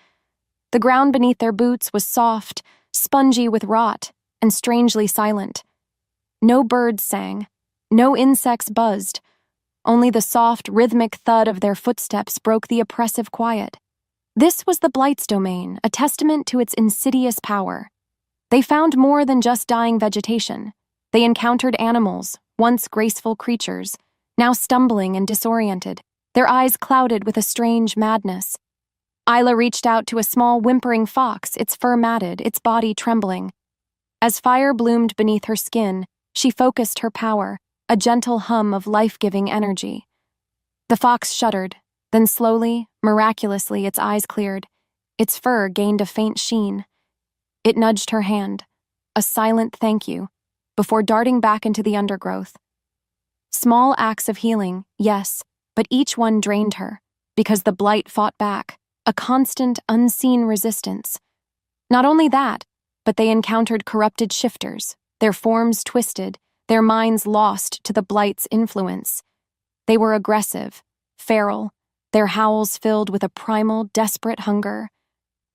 Speaker 1: The ground beneath their boots was soft, spongy with rot, and strangely silent. No birds sang, no insects buzzed. Only the soft, rhythmic thud of their footsteps broke the oppressive quiet. This was the Blight's domain, a testament to its insidious power. They found more than just dying vegetation. They encountered animals, once graceful creatures, now stumbling and disoriented, their eyes clouded with a strange madness. Isla reached out to a small whimpering fox, its fur matted, its body trembling. As fire bloomed beneath her skin, she focused her power, a gentle hum of life-giving energy. The fox shuddered, then slowly, miraculously, its eyes cleared. Its fur gained a faint sheen. It nudged her hand, a silent thank you, before darting back into the undergrowth. Small acts of healing, yes, but each one drained her, because the Blight fought back, a constant, unseen resistance. Not only that, but they encountered corrupted shifters, their forms twisted, their minds lost to the Blight's influence. They were aggressive, feral, their howls filled with a primal, desperate hunger.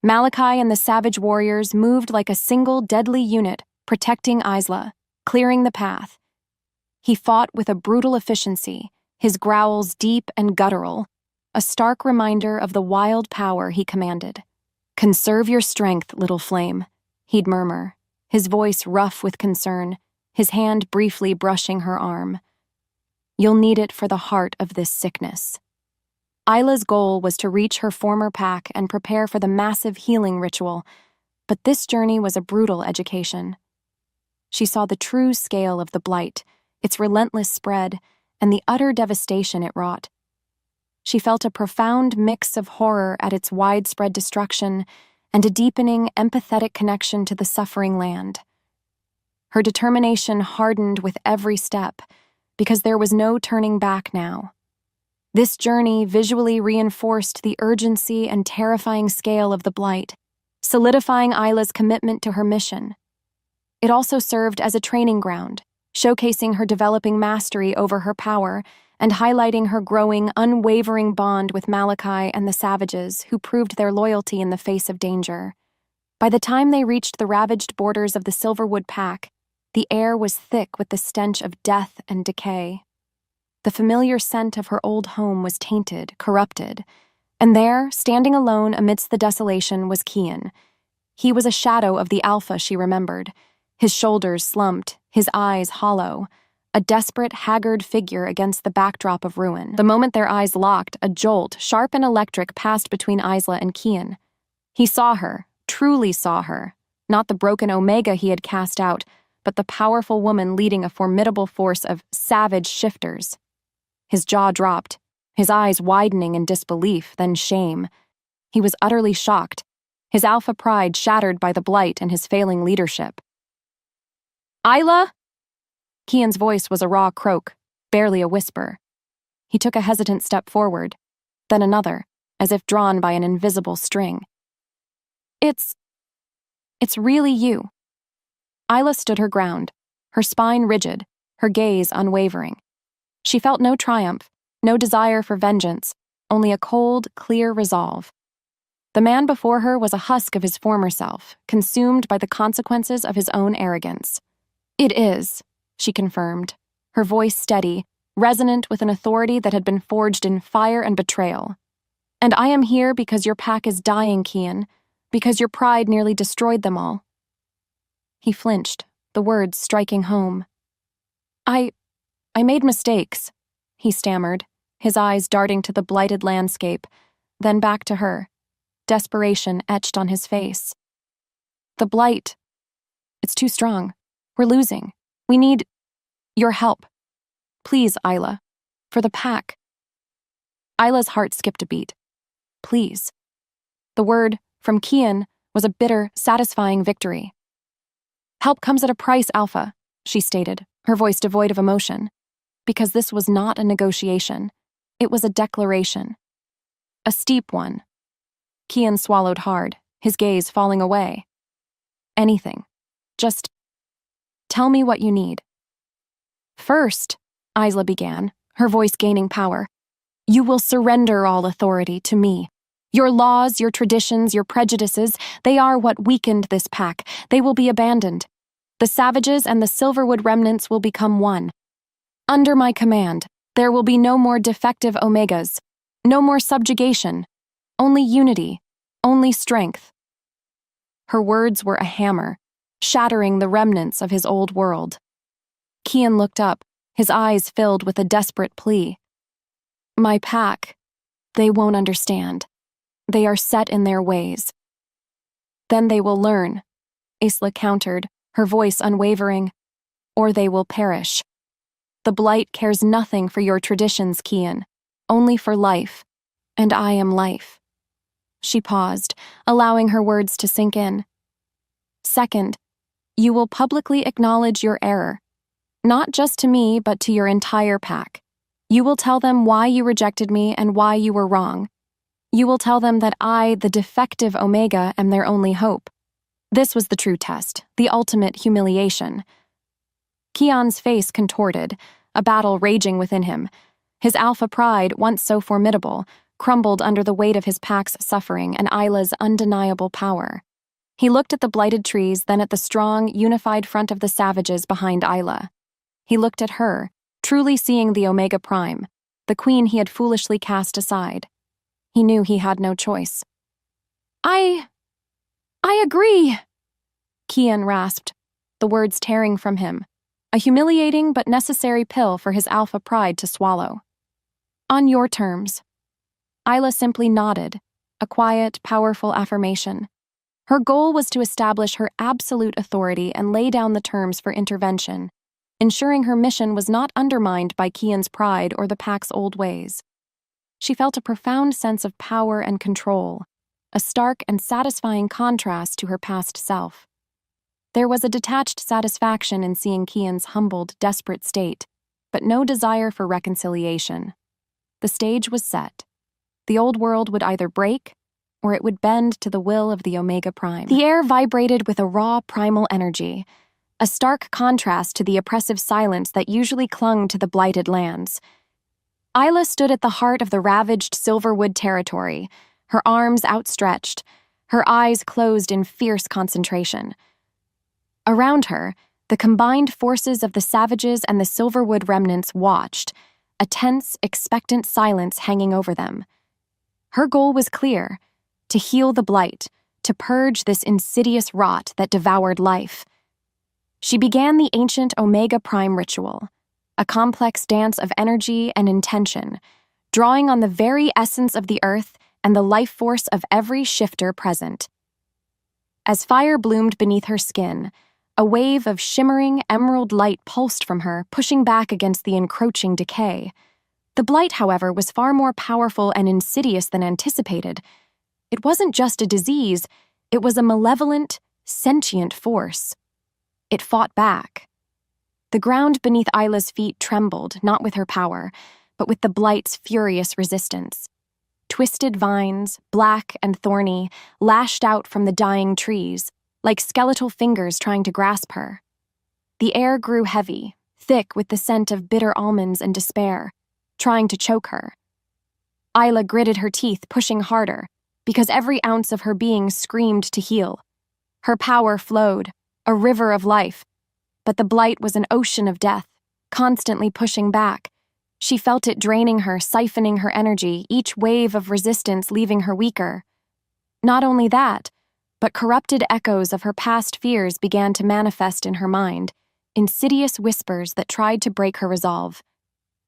Speaker 1: Malachi and the savage warriors moved like a single deadly unit, protecting Isla, clearing the path. He fought with a brutal efficiency, his growls deep and guttural, a stark reminder of the wild power he commanded. "Conserve your strength, little flame," he'd murmur, his voice rough with concern, his hand briefly brushing her arm. "You'll need it for the heart of this sickness." Isla's goal was to reach her former pack and prepare for the massive healing ritual, but this journey was a brutal education. She saw the true scale of the Blight, its relentless spread, and the utter devastation it wrought. She felt a profound mix of horror at its widespread destruction and a deepening, empathetic connection to the suffering land. Her determination hardened with every step, because there was no turning back now. This journey visually reinforced the urgency and terrifying scale of the Blight, solidifying Isla's commitment to her mission. It also served as a training ground, showcasing her developing mastery over her power and highlighting her growing, unwavering bond with Malachi and the savages who proved their loyalty in the face of danger. By the time they reached the ravaged borders of the Silverwood Pack, the air was thick with the stench of death and decay. The familiar scent of her old home was tainted, corrupted, and there, standing alone amidst the desolation, was Kian. He was a shadow of the Alpha she remembered, his shoulders slumped, his eyes hollow, a desperate, haggard figure against the backdrop of ruin. The moment their eyes locked, a jolt, sharp and electric, passed between Isla and Kian. He saw her, truly saw her, not the broken Omega he had cast out, but the powerful woman leading a formidable force of savage shifters. His jaw dropped, his eyes widening in disbelief, then shame. He was utterly shocked, his alpha pride shattered by the Blight and his failing leadership. "Isla?" Kian's voice was a raw croak, barely a whisper. He took a hesitant step forward, then another, as if drawn by an invisible string. It's really you." Isla stood her ground, her spine rigid, her gaze unwavering. She felt no triumph, no desire for vengeance, only a cold, clear resolve. The man before her was a husk of his former self, consumed by the consequences of his own arrogance. "It is," she confirmed, her voice steady, resonant with an authority that had been forged in fire and betrayal. "And I am here because your pack is dying, Kian, because your pride nearly destroyed them all." He flinched, the words striking home. I made mistakes," he stammered, his eyes darting to the blighted landscape, then back to her, desperation etched on his face. "The Blight, it's too strong. We're losing. We need your help. Please, Isla, for the pack." Isla's heart skipped a beat. Please. The word, from Kian, was a bitter, satisfying victory. Help comes at a price, Alpha, she stated, her voice devoid of emotion. Because this was not a negotiation. It was a declaration. A steep one. Kian swallowed hard, his gaze falling away. Anything. Just tell me what you need. First, Isla began, her voice gaining power, you will surrender all authority to me. Your laws, your traditions, your prejudices, they are what weakened this pack. They will be abandoned. The savages and the Silverwood remnants will become one. Under my command, there will be no more defective Omegas, no more subjugation, only unity, only strength. Her words were a hammer, shattering the remnants of his old world. Kian looked up, his eyes filled with a desperate plea. My pack, they won't understand. They are set in their ways. Then they will learn, Isla countered, her voice unwavering, or they will perish. The Blight cares nothing for your traditions, Kian, only for life, and I am life. She paused, allowing her words to sink in. Second, you will publicly acknowledge your error, not just to me, but to your entire pack. You will tell them why you rejected me and why you were wrong. You will tell them that I, the defective Omega, am their only hope. This was the true test, the ultimate humiliation. Kian's face contorted, a battle raging within him. His alpha pride, once so formidable, crumbled under the weight of his pack's suffering and Isla's undeniable power. He looked at the blighted trees, then at the strong, unified front of the savages behind Isla. He looked at her, truly seeing the Omega Prime, the queen he had foolishly cast aside. He knew he had no choice. I agree, Kian rasped, the words tearing from him, a humiliating but necessary pill for his alpha pride to swallow. On your terms. Isla simply nodded, a quiet, powerful affirmation. Her goal was to establish her absolute authority and lay down the terms for intervention, ensuring her mission was not undermined by Kian's pride or the pack's old ways. She felt a profound sense of power and control, a stark and satisfying contrast to her past self. There was a detached satisfaction in seeing Kian's humbled, desperate state, but no desire for reconciliation. The stage was set. The old world would either break, or it would bend to the will of the Omega Prime. The air vibrated with a raw, primal energy, a stark contrast to the oppressive silence that usually clung to the blighted lands. Isla stood at the heart of the ravaged Silverwood territory, her arms outstretched, her eyes closed in fierce concentration. Around her, the combined forces of the savages and the Silverwood remnants watched, a tense, expectant silence hanging over them. Her goal was clear: to heal the blight, to purge this insidious rot that devoured life. She began the ancient Omega Prime ritual, a complex dance of energy and intention, drawing on the very essence of the earth and the life force of every shifter present. As fire bloomed beneath her skin, a wave of shimmering emerald light pulsed from her, pushing back against the encroaching decay. The blight, however, was far more powerful and insidious than anticipated. It wasn't just a disease, it was a malevolent, sentient force. It fought back. The ground beneath Isla's feet trembled, not with her power, but with the blight's furious resistance. Twisted vines, black and thorny, lashed out from the dying trees, like skeletal fingers trying to grasp her. The air grew heavy, thick with the scent of bitter almonds and despair, trying to choke her. Isla gritted her teeth, pushing harder, because every ounce of her being screamed to heal. Her power flowed, a river of life, but the blight was an ocean of death, constantly pushing back. She felt it draining her, siphoning her energy, each wave of resistance leaving her weaker. Not only that, but corrupted echoes of her past fears began to manifest in her mind, insidious whispers that tried to break her resolve.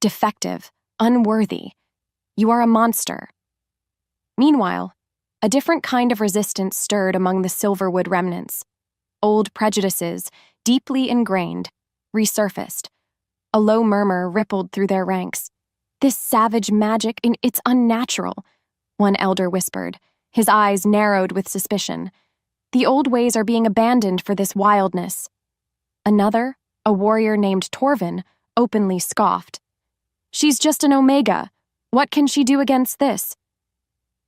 Speaker 1: Defective, unworthy. You are a monster. Meanwhile, a different kind of resistance stirred among the Silverwood remnants. Old prejudices, deeply ingrained, resurfaced. A low murmur rippled through their ranks. This savage magic, it's unnatural, one elder whispered, his eyes narrowed with suspicion. The old ways are being abandoned for this wildness. Another, a warrior named Torvin, openly scoffed. She's just an Omega. What can she do against this?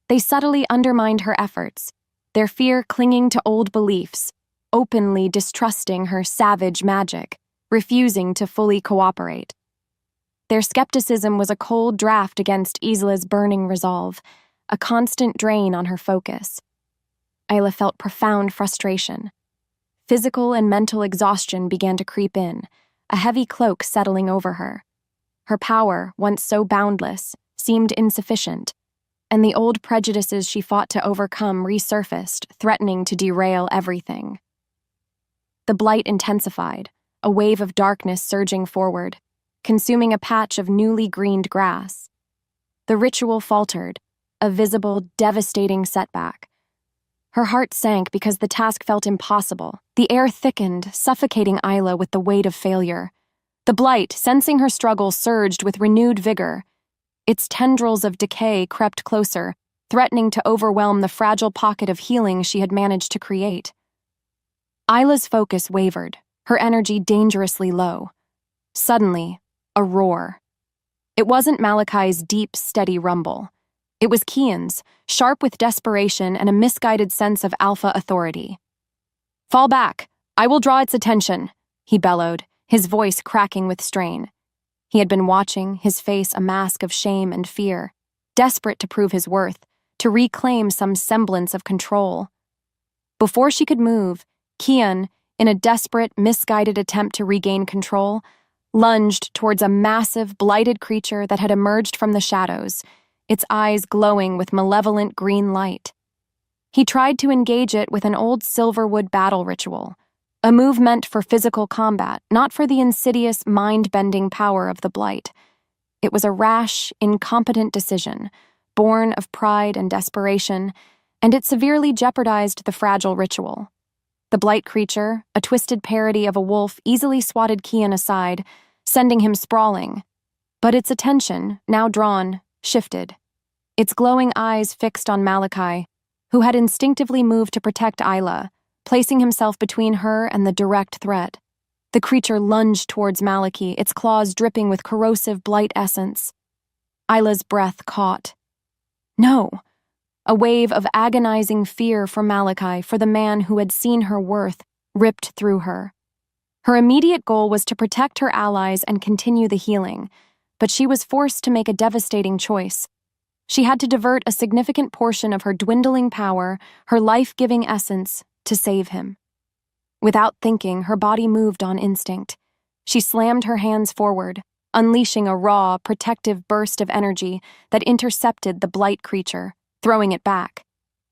Speaker 1: They subtly undermined her efforts, their fear clinging to old beliefs, openly distrusting her savage magic, refusing to fully cooperate. Their skepticism was a cold draft against Isla's burning resolve, a constant drain on her focus. Isla felt profound frustration. Physical and mental exhaustion began to creep in, a heavy cloak settling over her. Her power, once so boundless, seemed insufficient, and the old prejudices she fought to overcome resurfaced, threatening to derail everything. The blight intensified, a wave of darkness surging forward, consuming a patch of newly greened grass. The ritual faltered, a visible, devastating setback. Her heart sank because the task felt impossible. The air thickened, suffocating Isla with the weight of failure. The blight, sensing her struggle, surged with renewed vigor. Its tendrils of decay crept closer, threatening to overwhelm the fragile pocket of healing she had managed to create. Isla's focus wavered, her energy dangerously low. Suddenly, a roar. It wasn't Malachi's deep, steady rumble. It was Kian's, sharp with desperation and a misguided sense of alpha authority. "Fall back! I will draw its attention," he bellowed, his voice cracking with strain. He had been watching, his face a mask of shame and fear, desperate to prove his worth, to reclaim some semblance of control. Before she could move, Kian, in a desperate, misguided attempt to regain control, lunged towards a massive, blighted creature that had emerged from the shadows, its eyes glowing with malevolent green light. He tried to engage it with an old silverwood battle ritual, a move meant for physical combat, not for the insidious, mind-bending power of the blight. It was a rash, incompetent decision, born of pride and desperation, and it severely jeopardized the fragile ritual. The blight creature, a twisted parody of a wolf, easily swatted Kian aside, sending him sprawling. But its attention, now drawn, shifted. Its glowing eyes fixed on Malachi, who had instinctively moved to protect Isla, placing himself between her and the direct threat. The creature lunged towards Malachi, its claws dripping with corrosive blight essence. Isla's breath caught. No! A wave of agonizing fear for Malachi, for the man who had seen her worth, ripped through her. Her immediate goal was to protect her allies and continue the healing, but she was forced to make a devastating choice. She had to divert a significant portion of her dwindling power, her life-giving essence, to save him. Without thinking, her body moved on instinct. She slammed her hands forward, unleashing a raw, protective burst of energy that intercepted the blight creature, throwing it back.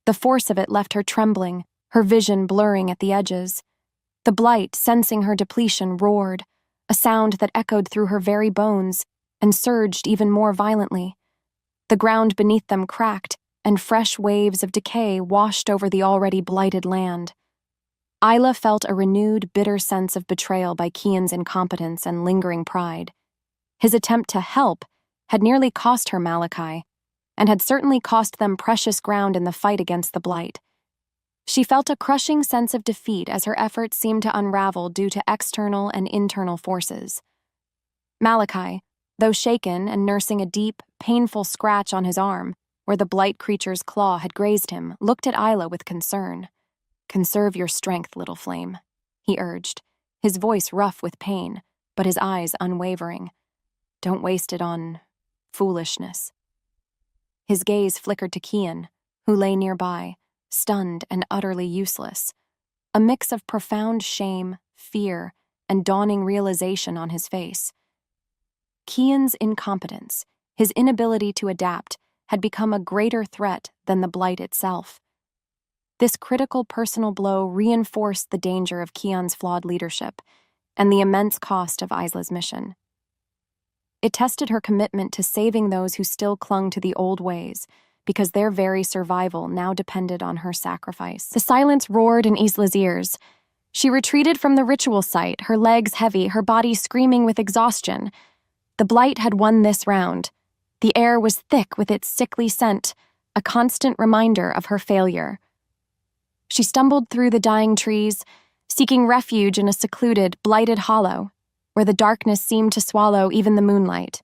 Speaker 1: The force of it left her trembling, her vision blurring at the edges. The blight, sensing her depletion, roared, a sound that echoed through her very bones, and surged even more violently. The ground beneath them cracked, and fresh waves of decay washed over the already blighted land. Isla felt a renewed, bitter sense of betrayal by Kian's incompetence and lingering pride. His attempt to help had nearly cost her Malachi, and had certainly cost them precious ground in the fight against the blight. She felt a crushing sense of defeat as her efforts seemed to unravel due to external and internal forces. Malachi, though shaken and nursing a deep, painful scratch on his arm, where the blight creature's claw had grazed him, looked at Isla with concern. "Conserve your strength, little flame," he urged, his voice rough with pain, but his eyes unwavering. "Don't waste it on foolishness." His gaze flickered to Kian, who lay nearby, stunned and utterly useless, a mix of profound shame, fear, and dawning realization on his face. Kian's incompetence, his inability to adapt, had become a greater threat than the blight itself. This critical personal blow reinforced the danger of Kian's flawed leadership and the immense cost of Isla's mission. It tested her commitment to saving those who still clung to the old ways, because their very survival now depended on her sacrifice. The silence roared in Isla's ears. She retreated from the ritual site, her legs heavy, her body screaming with exhaustion. The blight had won this round, The air was thick with its sickly scent, a constant reminder of her failure. She stumbled through the dying trees, seeking refuge in a secluded, blighted hollow, where the darkness seemed to swallow even the moonlight.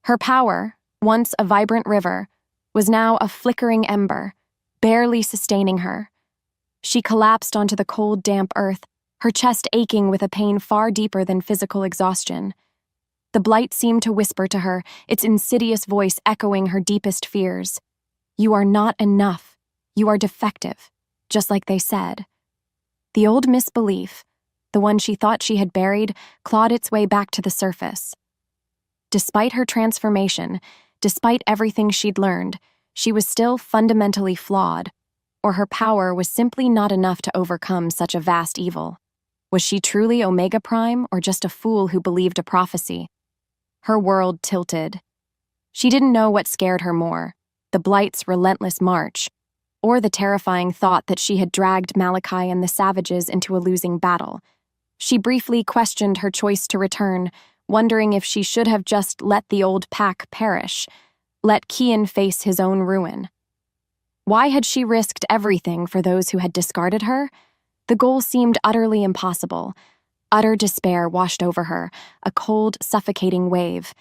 Speaker 1: Her power, once a vibrant river, was now a flickering ember, barely sustaining her. She collapsed onto the cold, damp earth, her chest aching with a pain far deeper than physical exhaustion. The blight seemed to whisper to her, its insidious voice echoing her deepest fears. "You are not enough. You are defective," just like they said. The old misbelief, the one she thought she had buried, clawed its way back to the surface. Despite her transformation, despite everything she'd learned, she was still fundamentally flawed, or her power was simply not enough to overcome such a vast evil. Was she truly Omega Prime, or just a fool who believed a prophecy? Her world tilted. She didn't know what scared her more, the Blight's relentless march, or the terrifying thought that she had dragged Malachi and the savages into a losing battle. She briefly questioned her choice to return, wondering if she should have just let the old pack perish, let Kian face his own ruin. Why had she risked everything for those who had discarded her? The goal seemed utterly impossible. Utter despair washed over her, a cold, suffocating wave.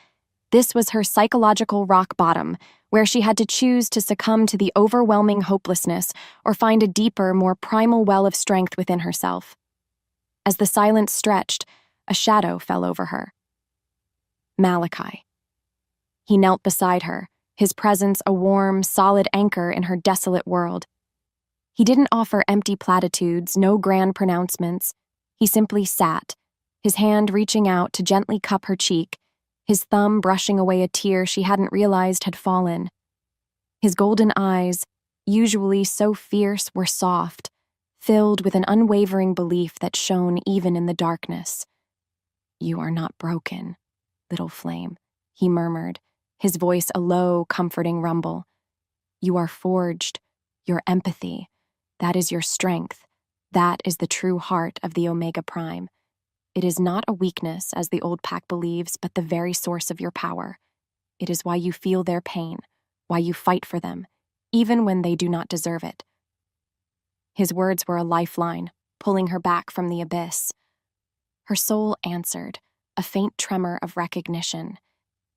Speaker 1: This was her psychological rock bottom, where she had to choose to succumb to the overwhelming hopelessness or find a deeper, more primal well of strength within herself. As the silence stretched, a shadow fell over her. Malachi. He knelt beside her, his presence a warm, solid anchor in her desolate world. He didn't offer empty platitudes, no grand pronouncements. He simply sat, his hand reaching out to gently cup her cheek, his thumb brushing away a tear she hadn't realized had fallen. His golden eyes, usually so fierce, were soft, filled with an unwavering belief that shone even in the darkness. "You are not broken, little flame," he murmured, his voice a low, comforting rumble. "You are forged, your empathy. That is your strength. That is the true heart of the Omega Prime. It is not a weakness, as the old pack believes, but the very source of your power. It is why you feel their pain, why you fight for them, even when they do not deserve it." His words were a lifeline, pulling her back from the abyss. Her soul answered, a faint tremor of recognition.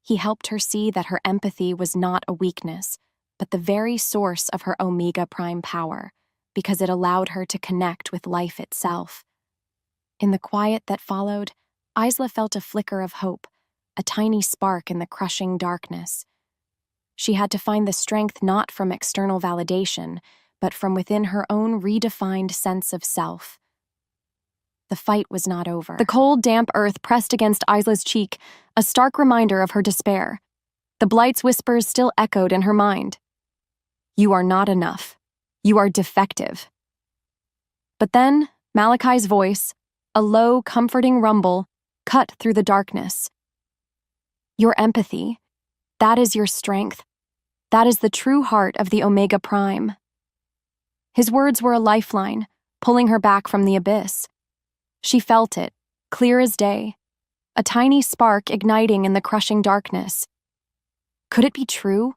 Speaker 1: He helped her see that her empathy was not a weakness, but the very source of her Omega Prime power, because it allowed her to connect with life itself. In the quiet that followed, Isla felt a flicker of hope, a tiny spark in the crushing darkness. She had to find the strength not from external validation, but from within her own redefined sense of self. The fight was not over. The cold, damp earth pressed against Isla's cheek, a stark reminder of her despair. The Blight's whispers still echoed in her mind. "You are not enough. You are defective." But then, Malachi's voice, a low, comforting rumble, cut through the darkness. "Your empathy, that is your strength. That is the true heart of the Omega Prime." His words were a lifeline, pulling her back from the abyss. She felt it, clear as day, a tiny spark igniting in the crushing darkness. Could it be true?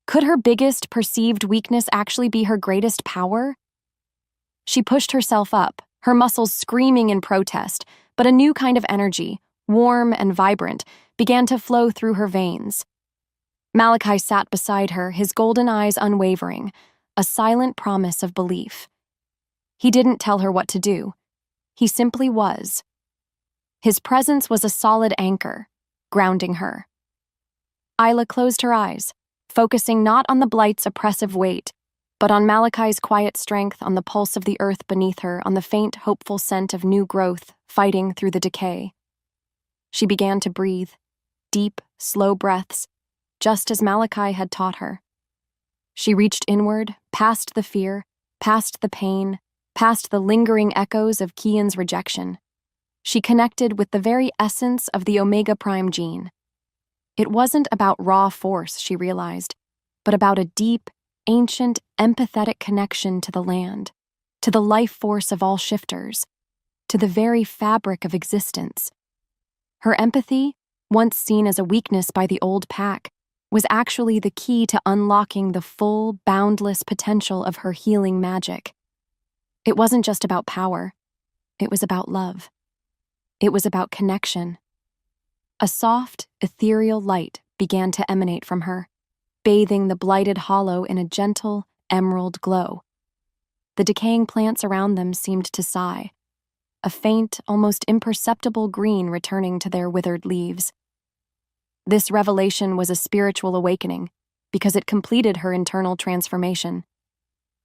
Speaker 1: Could her biggest perceived weakness actually be her greatest power? She pushed herself up, her muscles screaming in protest, but a new kind of energy, warm and vibrant, began to flow through her veins. Malachi sat beside her, his golden eyes unwavering, a silent promise of belief. He didn't tell her what to do. He simply was. His presence was a solid anchor, grounding her. Isla closed her eyes, focusing not on the Blight's oppressive weight, but on Malachi's quiet strength, on the pulse of the earth beneath her, on the faint, hopeful scent of new growth fighting through the decay. She began to breathe, deep, slow breaths, just as Malachi had taught her. She reached inward, past the fear, past the pain, past the lingering echoes of Kian's rejection. She connected with the very essence of the Omega Prime gene. It wasn't about raw force, she realized, but about a deep, ancient, empathetic connection to the land, to the life force of all shifters, to the very fabric of existence. Her empathy, once seen as a weakness by the old pack, was actually the key to unlocking the full, boundless potential of her healing magic. It wasn't just about power. It was about love. It was about connection. A soft, ethereal light began to emanate from her, bathing the blighted hollow in a gentle, emerald glow. The decaying plants around them seemed to sigh, a faint, almost imperceptible green returning to their withered leaves. This revelation was a spiritual awakening because it completed her internal transformation.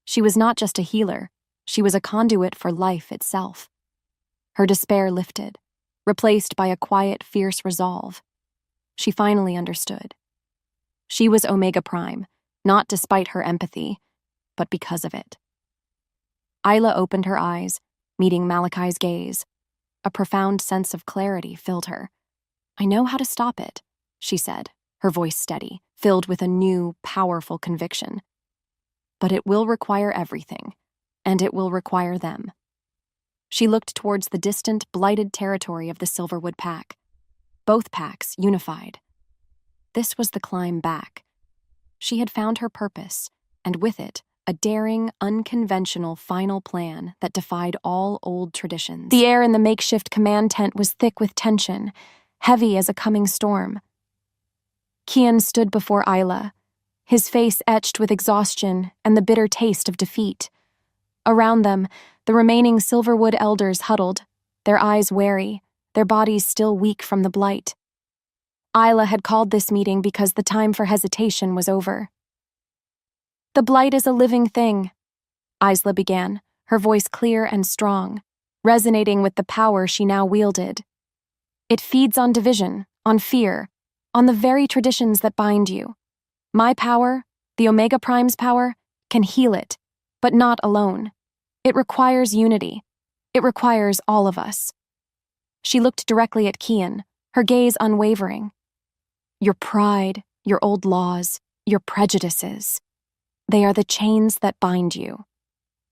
Speaker 1: She was not just a healer, she was a conduit for life itself. Her despair lifted, replaced by a quiet, fierce resolve. She finally understood. She was Omega Prime, not despite her empathy, but because of it. Isla opened her eyes, meeting Malachi's gaze. A profound sense of clarity filled her. "I know how to stop it," she said, her voice steady, filled with a new, powerful conviction. "But it will require everything, and it will require them." She looked towards the distant, blighted territory of the Silverwood Pack. Both packs unified. This was the climb back. She had found her purpose, and with it, a daring, unconventional final plan that defied all old traditions. The air in the makeshift command tent was thick with tension, heavy as a coming storm. Kian stood before Isla, his face etched with exhaustion and the bitter taste of defeat. Around them, the remaining Silverwood elders huddled, their eyes wary, their bodies still weak from the blight. Isla had called this meeting because the time for hesitation was over. "The blight is a living thing," Isla began, her voice clear and strong, resonating with the power she now wielded. "It feeds on division, on fear, on the very traditions that bind you. My power, the Omega Prime's power, can heal it, but not alone. It requires unity. It requires all of us." She looked directly at Kian, her gaze unwavering. "Your pride, your old laws, your prejudices, they are the chains that bind you.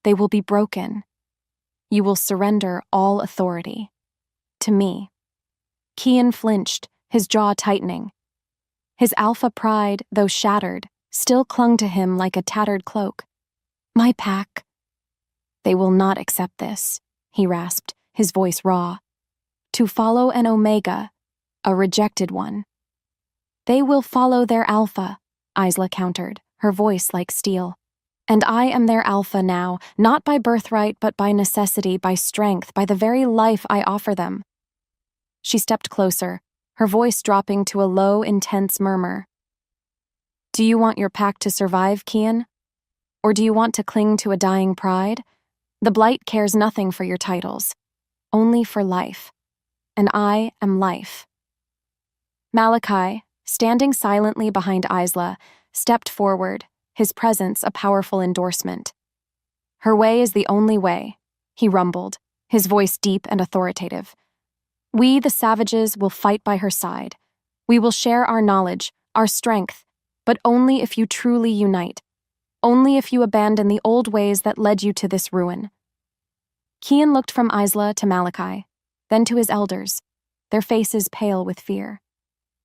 Speaker 1: They will be broken. You will surrender all authority. To me." Kian flinched, his jaw tightening. His alpha pride, though shattered, still clung to him like a tattered cloak. "My pack." "They will not accept this," he rasped, his voice raw. "To follow an Omega, a rejected one." "They will follow their alpha," Isla countered, her voice like steel. "And I am their alpha now, not by birthright, but by necessity, by strength, by the very life I offer them." She stepped closer, her voice dropping to a low, intense murmur. "Do you want your pack to survive, Kian? Or do you want to cling to a dying pride? The blight cares nothing for your titles, only for life. And I am life." Malachi, standing silently behind Isla, stepped forward, his presence a powerful endorsement. "Her way is the only way," he rumbled, his voice deep and authoritative. "We, the savages, will fight by her side. We will share our knowledge, our strength, but only if you truly unite. Only if you abandon the old ways that led you to this ruin." Kian looked from Isla to Malachi, then to his elders, their faces pale with fear.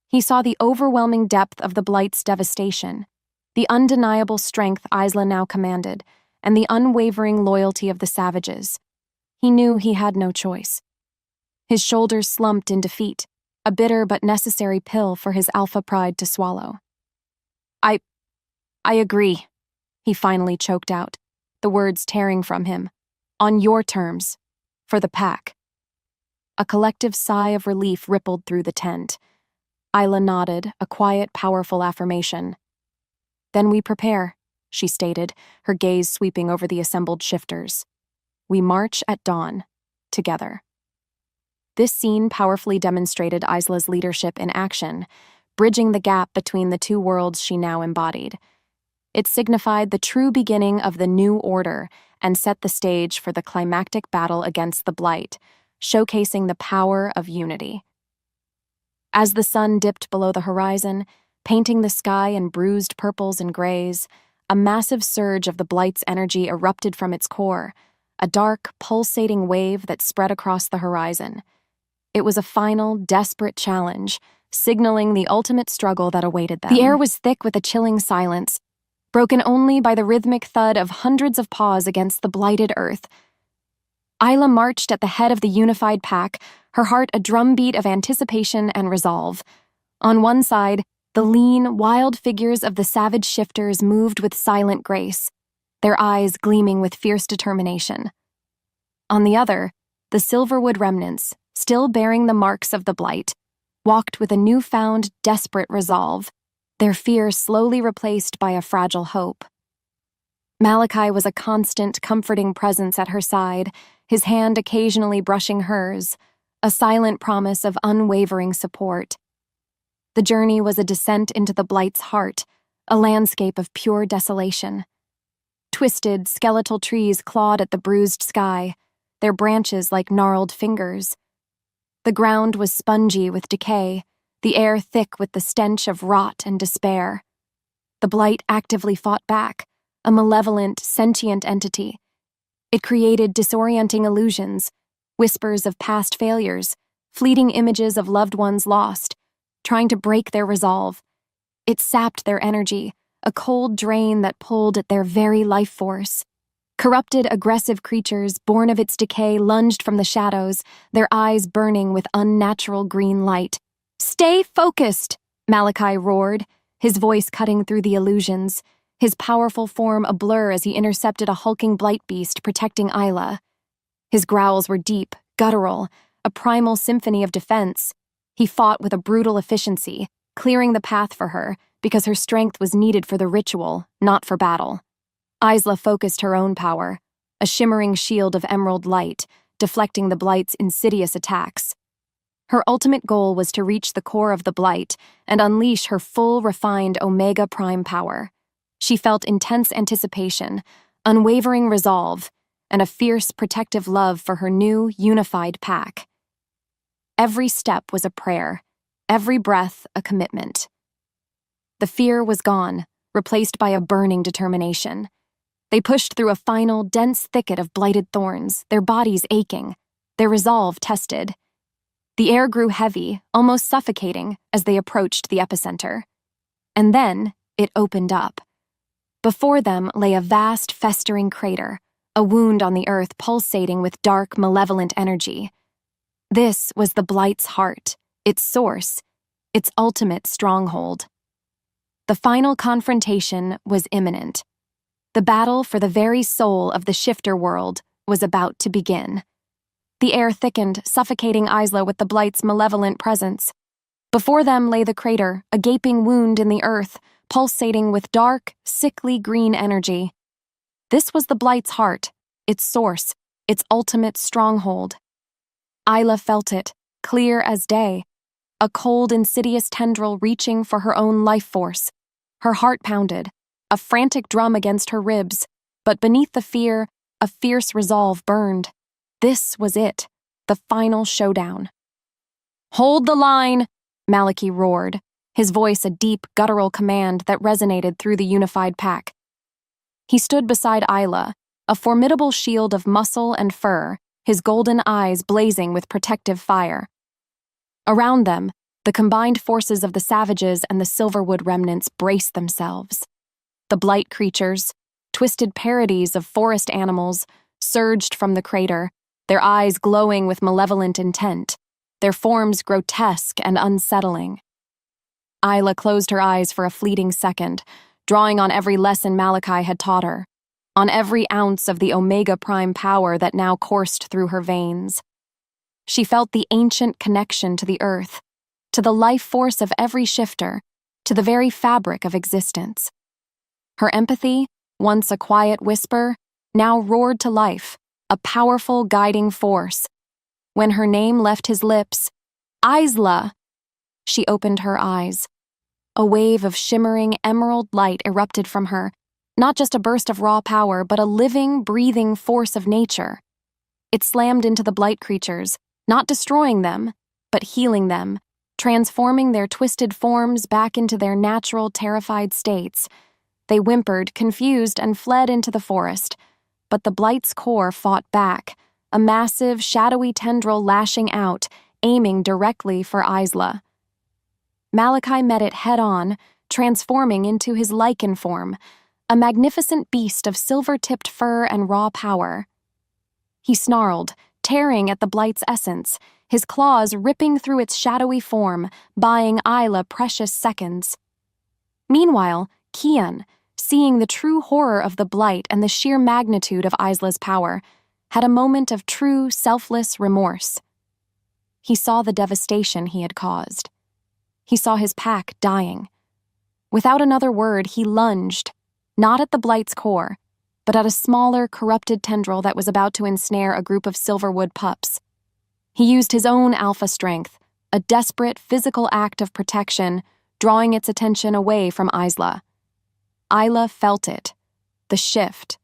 Speaker 1: He saw the overwhelming depth of the blight's devastation, the undeniable strength Isla now commanded, and the unwavering loyalty of the savages. He knew he had no choice. His shoulders slumped in defeat, a bitter but necessary pill for his alpha pride to swallow. I agree," he finally choked out, the words tearing from him. "On your terms, for the pack." A collective sigh of relief rippled through the tent. Isla nodded, a quiet, powerful affirmation. "Then we prepare," she stated, her gaze sweeping over the assembled shifters. "We march at dawn, together." This scene powerfully demonstrated Isla's leadership in action, bridging the gap between the two worlds she now embodied. It signified the true beginning of the new order and set the stage for the climactic battle against the blight, showcasing the power of unity. As the sun dipped below the horizon, painting the sky in bruised purples and grays, a massive surge of the blight's energy erupted from its core, a dark, pulsating wave that spread across the horizon. It was a final, desperate challenge, signaling the ultimate struggle that awaited them. The air was thick with a chilling silence, broken only by the rhythmic thud of hundreds of paws against the blighted earth. Isla marched at the head of the unified pack, her heart a drumbeat of anticipation and resolve. On one side, the lean, wild figures of the savage shifters moved with silent grace, their eyes gleaming with fierce determination. On the other, the Silverwood remnants, still bearing the marks of the blight, walked with a newfound, desperate resolve, their fear slowly replaced by a fragile hope. Malachi was a constant, comforting presence at her side, his hand occasionally brushing hers, a silent promise of unwavering support. The journey was a descent into the blight's heart, a landscape of pure desolation. Twisted, skeletal trees clawed at the bruised sky, their branches like gnarled fingers. The ground was spongy with decay, the air thick with the stench of rot and despair. The blight actively fought back, a malevolent, sentient entity. It created disorienting illusions, whispers of past failures, fleeting images of loved ones lost, trying to break their resolve. It sapped their energy, a cold drain that pulled at their very life force. Corrupted, aggressive creatures born of its decay lunged from the shadows, their eyes burning with unnatural green light. "Stay focused!" Malachi roared, his voice cutting through the illusions, his powerful form a blur as he intercepted a hulking blight beast protecting Isla. His growls were deep, guttural, a primal symphony of defense. He fought with a brutal efficiency, clearing the path for her because her strength was needed for the ritual, not for battle. Isla focused her own power, a shimmering shield of emerald light, deflecting the blight's insidious attacks. Her ultimate goal was to reach the core of the blight and unleash her full, refined Omega Prime power. She felt intense anticipation, unwavering resolve, and a fierce, protective love for her new, unified pack. Every step was a prayer, every breath a commitment. The fear was gone, replaced by a burning determination. They pushed through a final, dense thicket of blighted thorns, their bodies aching, their resolve tested. The air grew heavy, almost suffocating, as they approached the epicenter. And then it opened up. Before them lay a vast, festering crater, a wound on the earth pulsating with dark, malevolent energy. This was the blight's heart, its source, its ultimate stronghold. The final confrontation was imminent. The battle for the very soul of the shifter world was about to begin. The air thickened, suffocating Isla with the blight's malevolent presence. Before them lay the crater, a gaping wound in the earth, pulsating with dark, sickly green energy. This was the blight's heart, its source, its ultimate stronghold. Isla felt it, clear as day, a cold, insidious tendril reaching for her own life force. Her heart pounded, a frantic drum against her ribs, but beneath the fear, a fierce resolve burned. This was it, the final showdown. "Hold the line!" Malachi roared, his voice a deep, guttural command that resonated through the unified pack. He stood beside Isla, a formidable shield of muscle and fur, his golden eyes blazing with protective fire. Around them, the combined forces of the savages and the Silverwood remnants braced themselves. The blight creatures, twisted parodies of forest animals, surged from the crater, their eyes glowing with malevolent intent, their forms grotesque and unsettling. Isla closed her eyes for a fleeting second, drawing on every lesson Malachi had taught her, on every ounce of the Omega Prime power that now coursed through her veins. She felt the ancient connection to the earth, to the life force of every shifter, to the very fabric of existence. Her empathy, once a quiet whisper, now roared to life, a powerful guiding force. When her name left his lips, Isla, she opened her eyes. A wave of shimmering emerald light erupted from her, not just a burst of raw power, but a living, breathing force of nature. It slammed into the blight creatures, not destroying them, but healing them, transforming their twisted forms back into their natural, terrified states. They whimpered, confused, and fled into the forest, but the blight's core fought back, a massive, shadowy tendril lashing out, aiming directly for Isla. Malachi met it head-on, transforming into his lichen form, a magnificent beast of silver-tipped fur and raw power. He snarled, tearing at the blight's essence, his claws ripping through its shadowy form, buying Isla precious seconds. Meanwhile, Kian, seeing the true horror of the blight and the sheer magnitude of Isla's power, had a moment of true, selfless remorse. He saw the devastation he had caused. He saw his pack dying. Without another word, he lunged, not at the blight's core, but at a smaller, corrupted tendril that was about to ensnare a group of silverwood pups. He used his own alpha strength, a desperate physical act of protection, drawing its attention away from Isla. Isla felt it, the shift.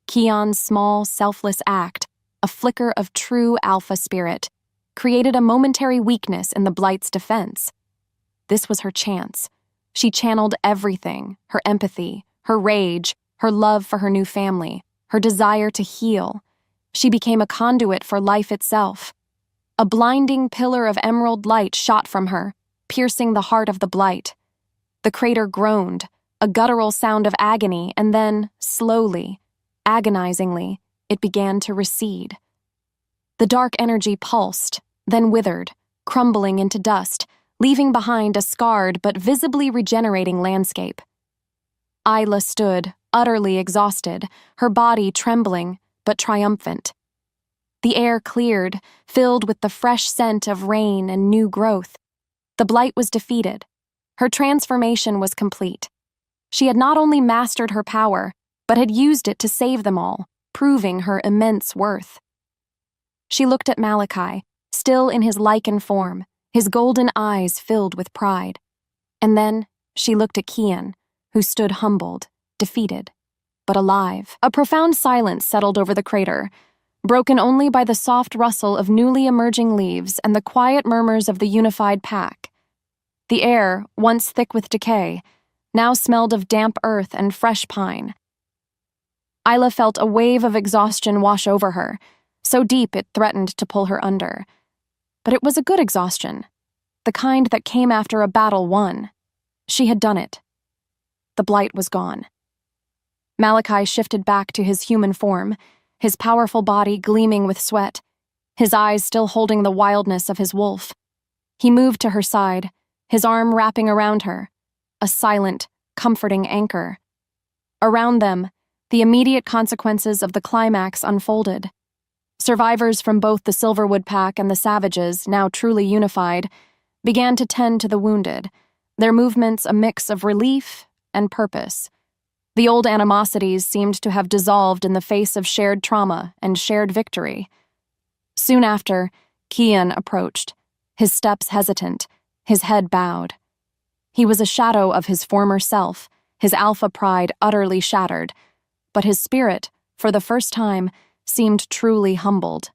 Speaker 1: Kian's small, selfless act, a flicker of true alpha spirit, created a momentary weakness in the blight's defense. This was her chance. She channeled everything, her empathy, her rage, her love for her new family, her desire to heal. She became a conduit for life itself. A blinding pillar of emerald light shot from her, piercing the heart of the blight. The crater groaned, a guttural sound of agony, and then, slowly, agonizingly, it began to recede. The dark energy pulsed, then withered, crumbling into dust, leaving behind a scarred but visibly regenerating landscape. Isla stood, utterly exhausted, her body trembling, but triumphant. The air cleared, filled with the fresh scent of rain and new growth. The blight was defeated. Her transformation was complete. She had not only mastered her power, but had used it to save them all, proving her immense worth. She looked at Malachi, still in his lichen form, his golden eyes filled with pride. And then she looked at Kian, who stood humbled, defeated, but alive. A profound silence settled over the crater, broken only by the soft rustle of newly emerging leaves and the quiet murmurs of the unified pack. The air, once thick with decay, now smelled of damp earth and fresh pine. Isla felt a wave of exhaustion wash over her, so deep it threatened to pull her under. But it was a good exhaustion, the kind that came after a battle won. She had done it. The blight was gone. Malachi shifted back to his human form, his powerful body gleaming with sweat, his eyes still holding the wildness of his wolf. He moved to her side, his arm wrapping around her, a silent, comforting anchor. Around them, the immediate consequences of the climax unfolded. Survivors from both the Silverwood Pack and the Savages, now truly unified, began to tend to the wounded, their movements a mix of relief and purpose. The old animosities seemed to have dissolved in the face of shared trauma and shared victory. Soon after, Kian approached, his steps hesitant, his head bowed. He was a shadow of his former self, his alpha pride utterly shattered, but his spirit, for the first time, seemed truly humbled.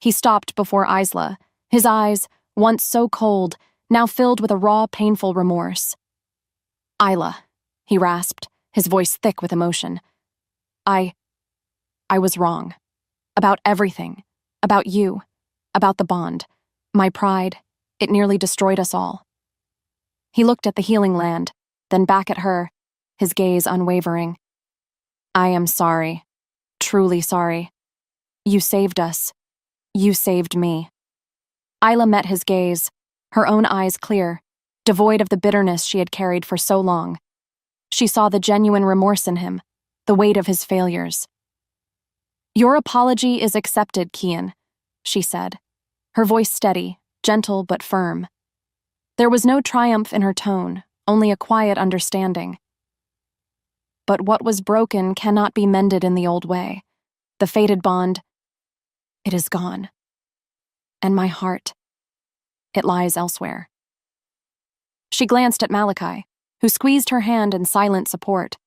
Speaker 1: He stopped before Isla, his eyes, once so cold, now filled with a raw, painful remorse. "Isla," he rasped, his voice thick with emotion. I was wrong. About everything. About you. About the bond. My pride. It nearly destroyed us all." He looked at the healing land, then back at her, his gaze unwavering. "I am sorry. Truly sorry. You saved us. You saved me." Isla met his gaze, her own eyes clear, devoid of the bitterness she had carried for so long. She saw the genuine remorse in him, the weight of his failures. "Your apology is accepted, Kian," she said, her voice steady, gentle but firm. There was no triumph in her tone, only a quiet understanding. "But what was broken cannot be mended in the old way. The fated bond, it is gone. And my heart, it lies elsewhere." She glanced at Malachi, who squeezed her hand in silent support.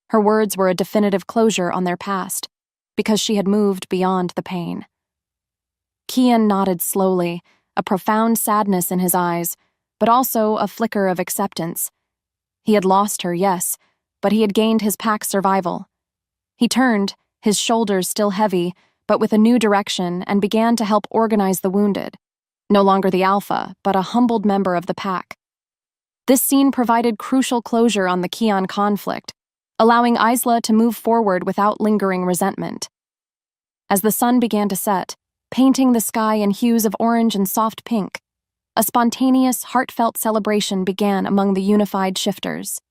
Speaker 1: Her words were a definitive closure on their past, because she had moved beyond the pain. Kian nodded slowly, a profound sadness in his eyes, but also a flicker of acceptance. He had lost her, yes, but he had gained his pack's survival. He turned, his shoulders still heavy, but with a new direction, and began to help organize the wounded. no longer the alpha, but a humbled member of the pack. This scene provided crucial closure on the Kion conflict, allowing Isla to move forward without lingering resentment. As the sun began to set, painting the sky in hues of orange and soft pink, a spontaneous, heartfelt celebration began among the unified shifters.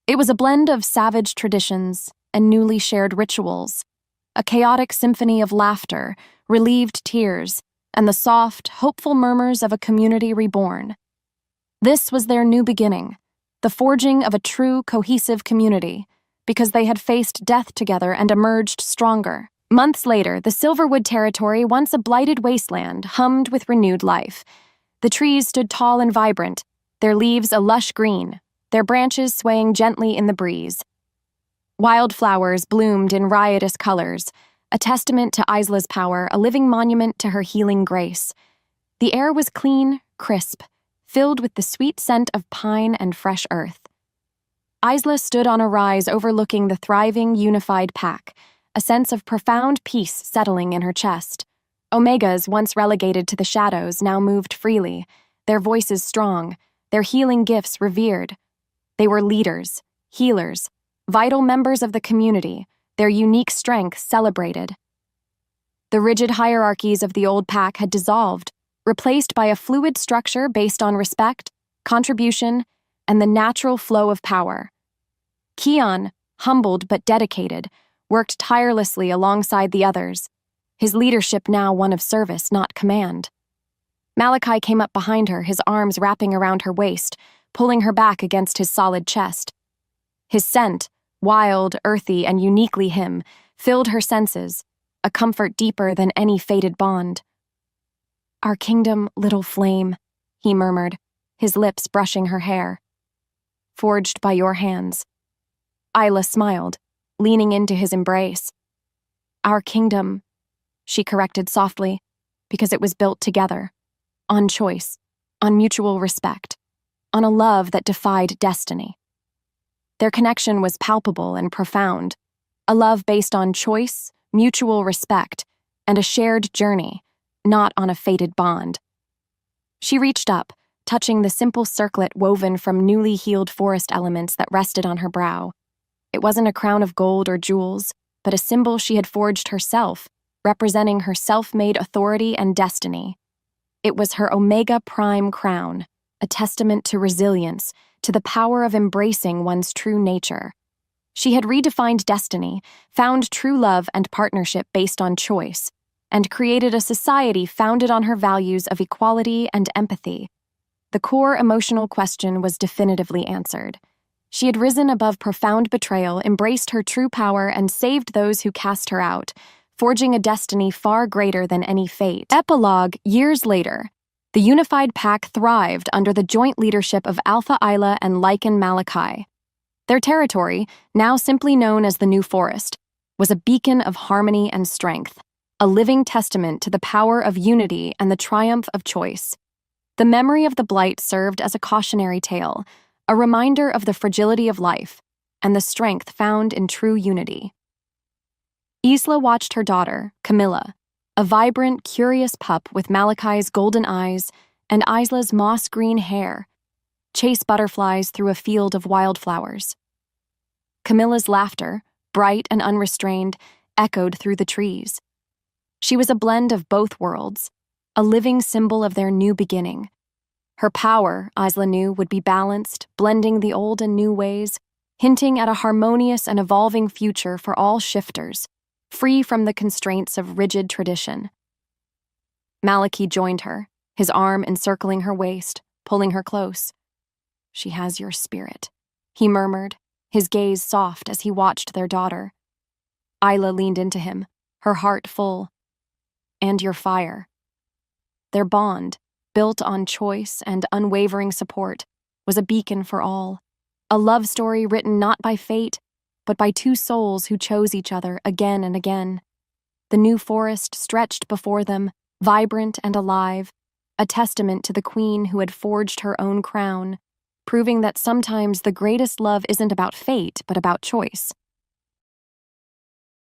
Speaker 1: It was a blend of savage traditions and newly shared rituals, a chaotic symphony of laughter, relieved tears, and the soft, hopeful murmurs of a community reborn. This was their new beginning, the forging of a true, cohesive community, because they had faced death together and emerged stronger. Months later, the Silverwood territory, once a blighted wasteland, hummed with renewed life. The trees stood tall and vibrant, their leaves a lush green, their branches swaying gently in the breeze. Wildflowers bloomed in riotous colors, a testament to Isla's power, a living monument to her healing grace. The air was clean, crisp, filled with the sweet scent of pine and fresh earth. Isla stood on a rise overlooking the thriving, unified pack, a sense of profound peace settling in her chest. Omegas, once relegated to the shadows, now moved freely, their voices strong, their healing gifts revered. They were leaders, healers, vital members of the community, their unique strength celebrated. The rigid hierarchies of the old pack had dissolved, replaced by a fluid structure based on respect, contribution, and the natural flow of power. Kion, humbled but dedicated, worked tirelessly alongside the others, his leadership now one of service, not command. Malachi came up behind her, his arms wrapping around her waist, pulling her back against his solid chest. His scent, wild, earthy, and uniquely him, filled her senses, a comfort deeper than any fated bond. "Our kingdom, little flame," he murmured, his lips brushing her hair. "Forged by your hands." Isla smiled, leaning into his embrace. "Our kingdom," she corrected softly, because it was built together, on choice, on mutual respect, on a love that defied destiny. Their connection was palpable and profound, a love based on choice, mutual respect, and a shared journey, not on a fated bond. She reached up, touching the simple circlet woven from newly healed forest elements that rested on her brow. It wasn't a crown of gold or jewels, but a symbol she had forged herself, representing her self-made authority and destiny. It was her Omega Prime crown, a testament to resilience, to the power of embracing one's true nature. She had redefined destiny, found true love and partnership based on choice, and created a society founded on her values of equality and empathy. The core emotional question was definitively answered. She had risen above profound betrayal, embraced her true power, and saved those who cast her out, forging a destiny far greater than any fate. Epilogue: years later, the unified pack thrived under the joint leadership of Alpha Isla and Lycan Malachi. Their territory, now simply known as the New Forest, was a beacon of harmony and strength, a living testament to the power of unity and the triumph of choice. The memory of the blight served as a cautionary tale, a reminder of the fragility of life and the strength found in true unity. Isla watched her daughter, Camilla, a vibrant, curious pup with Malachi's golden eyes and Isla's moss-green hair, chase butterflies through a field of wildflowers. Camilla's laughter, bright and unrestrained, echoed through the trees. She was a blend of both worlds, a living symbol of their new beginning. Her power, Isla knew, would be balanced, blending the old and new ways, hinting at a harmonious and evolving future for all shifters, free from the constraints of rigid tradition. Malachi joined her, his arm encircling her waist, pulling her close. "She has your spirit," he murmured, his gaze soft as he watched their daughter. Isla leaned into him, her heart full. "And your fire." Their bond, built on choice and unwavering support, was a beacon for all, a love story written not by fate, but by two souls who chose each other again and again. The New Forest stretched before them, vibrant and alive, a testament to the queen who had forged her own crown, proving that sometimes the greatest love isn't about fate, but about choice.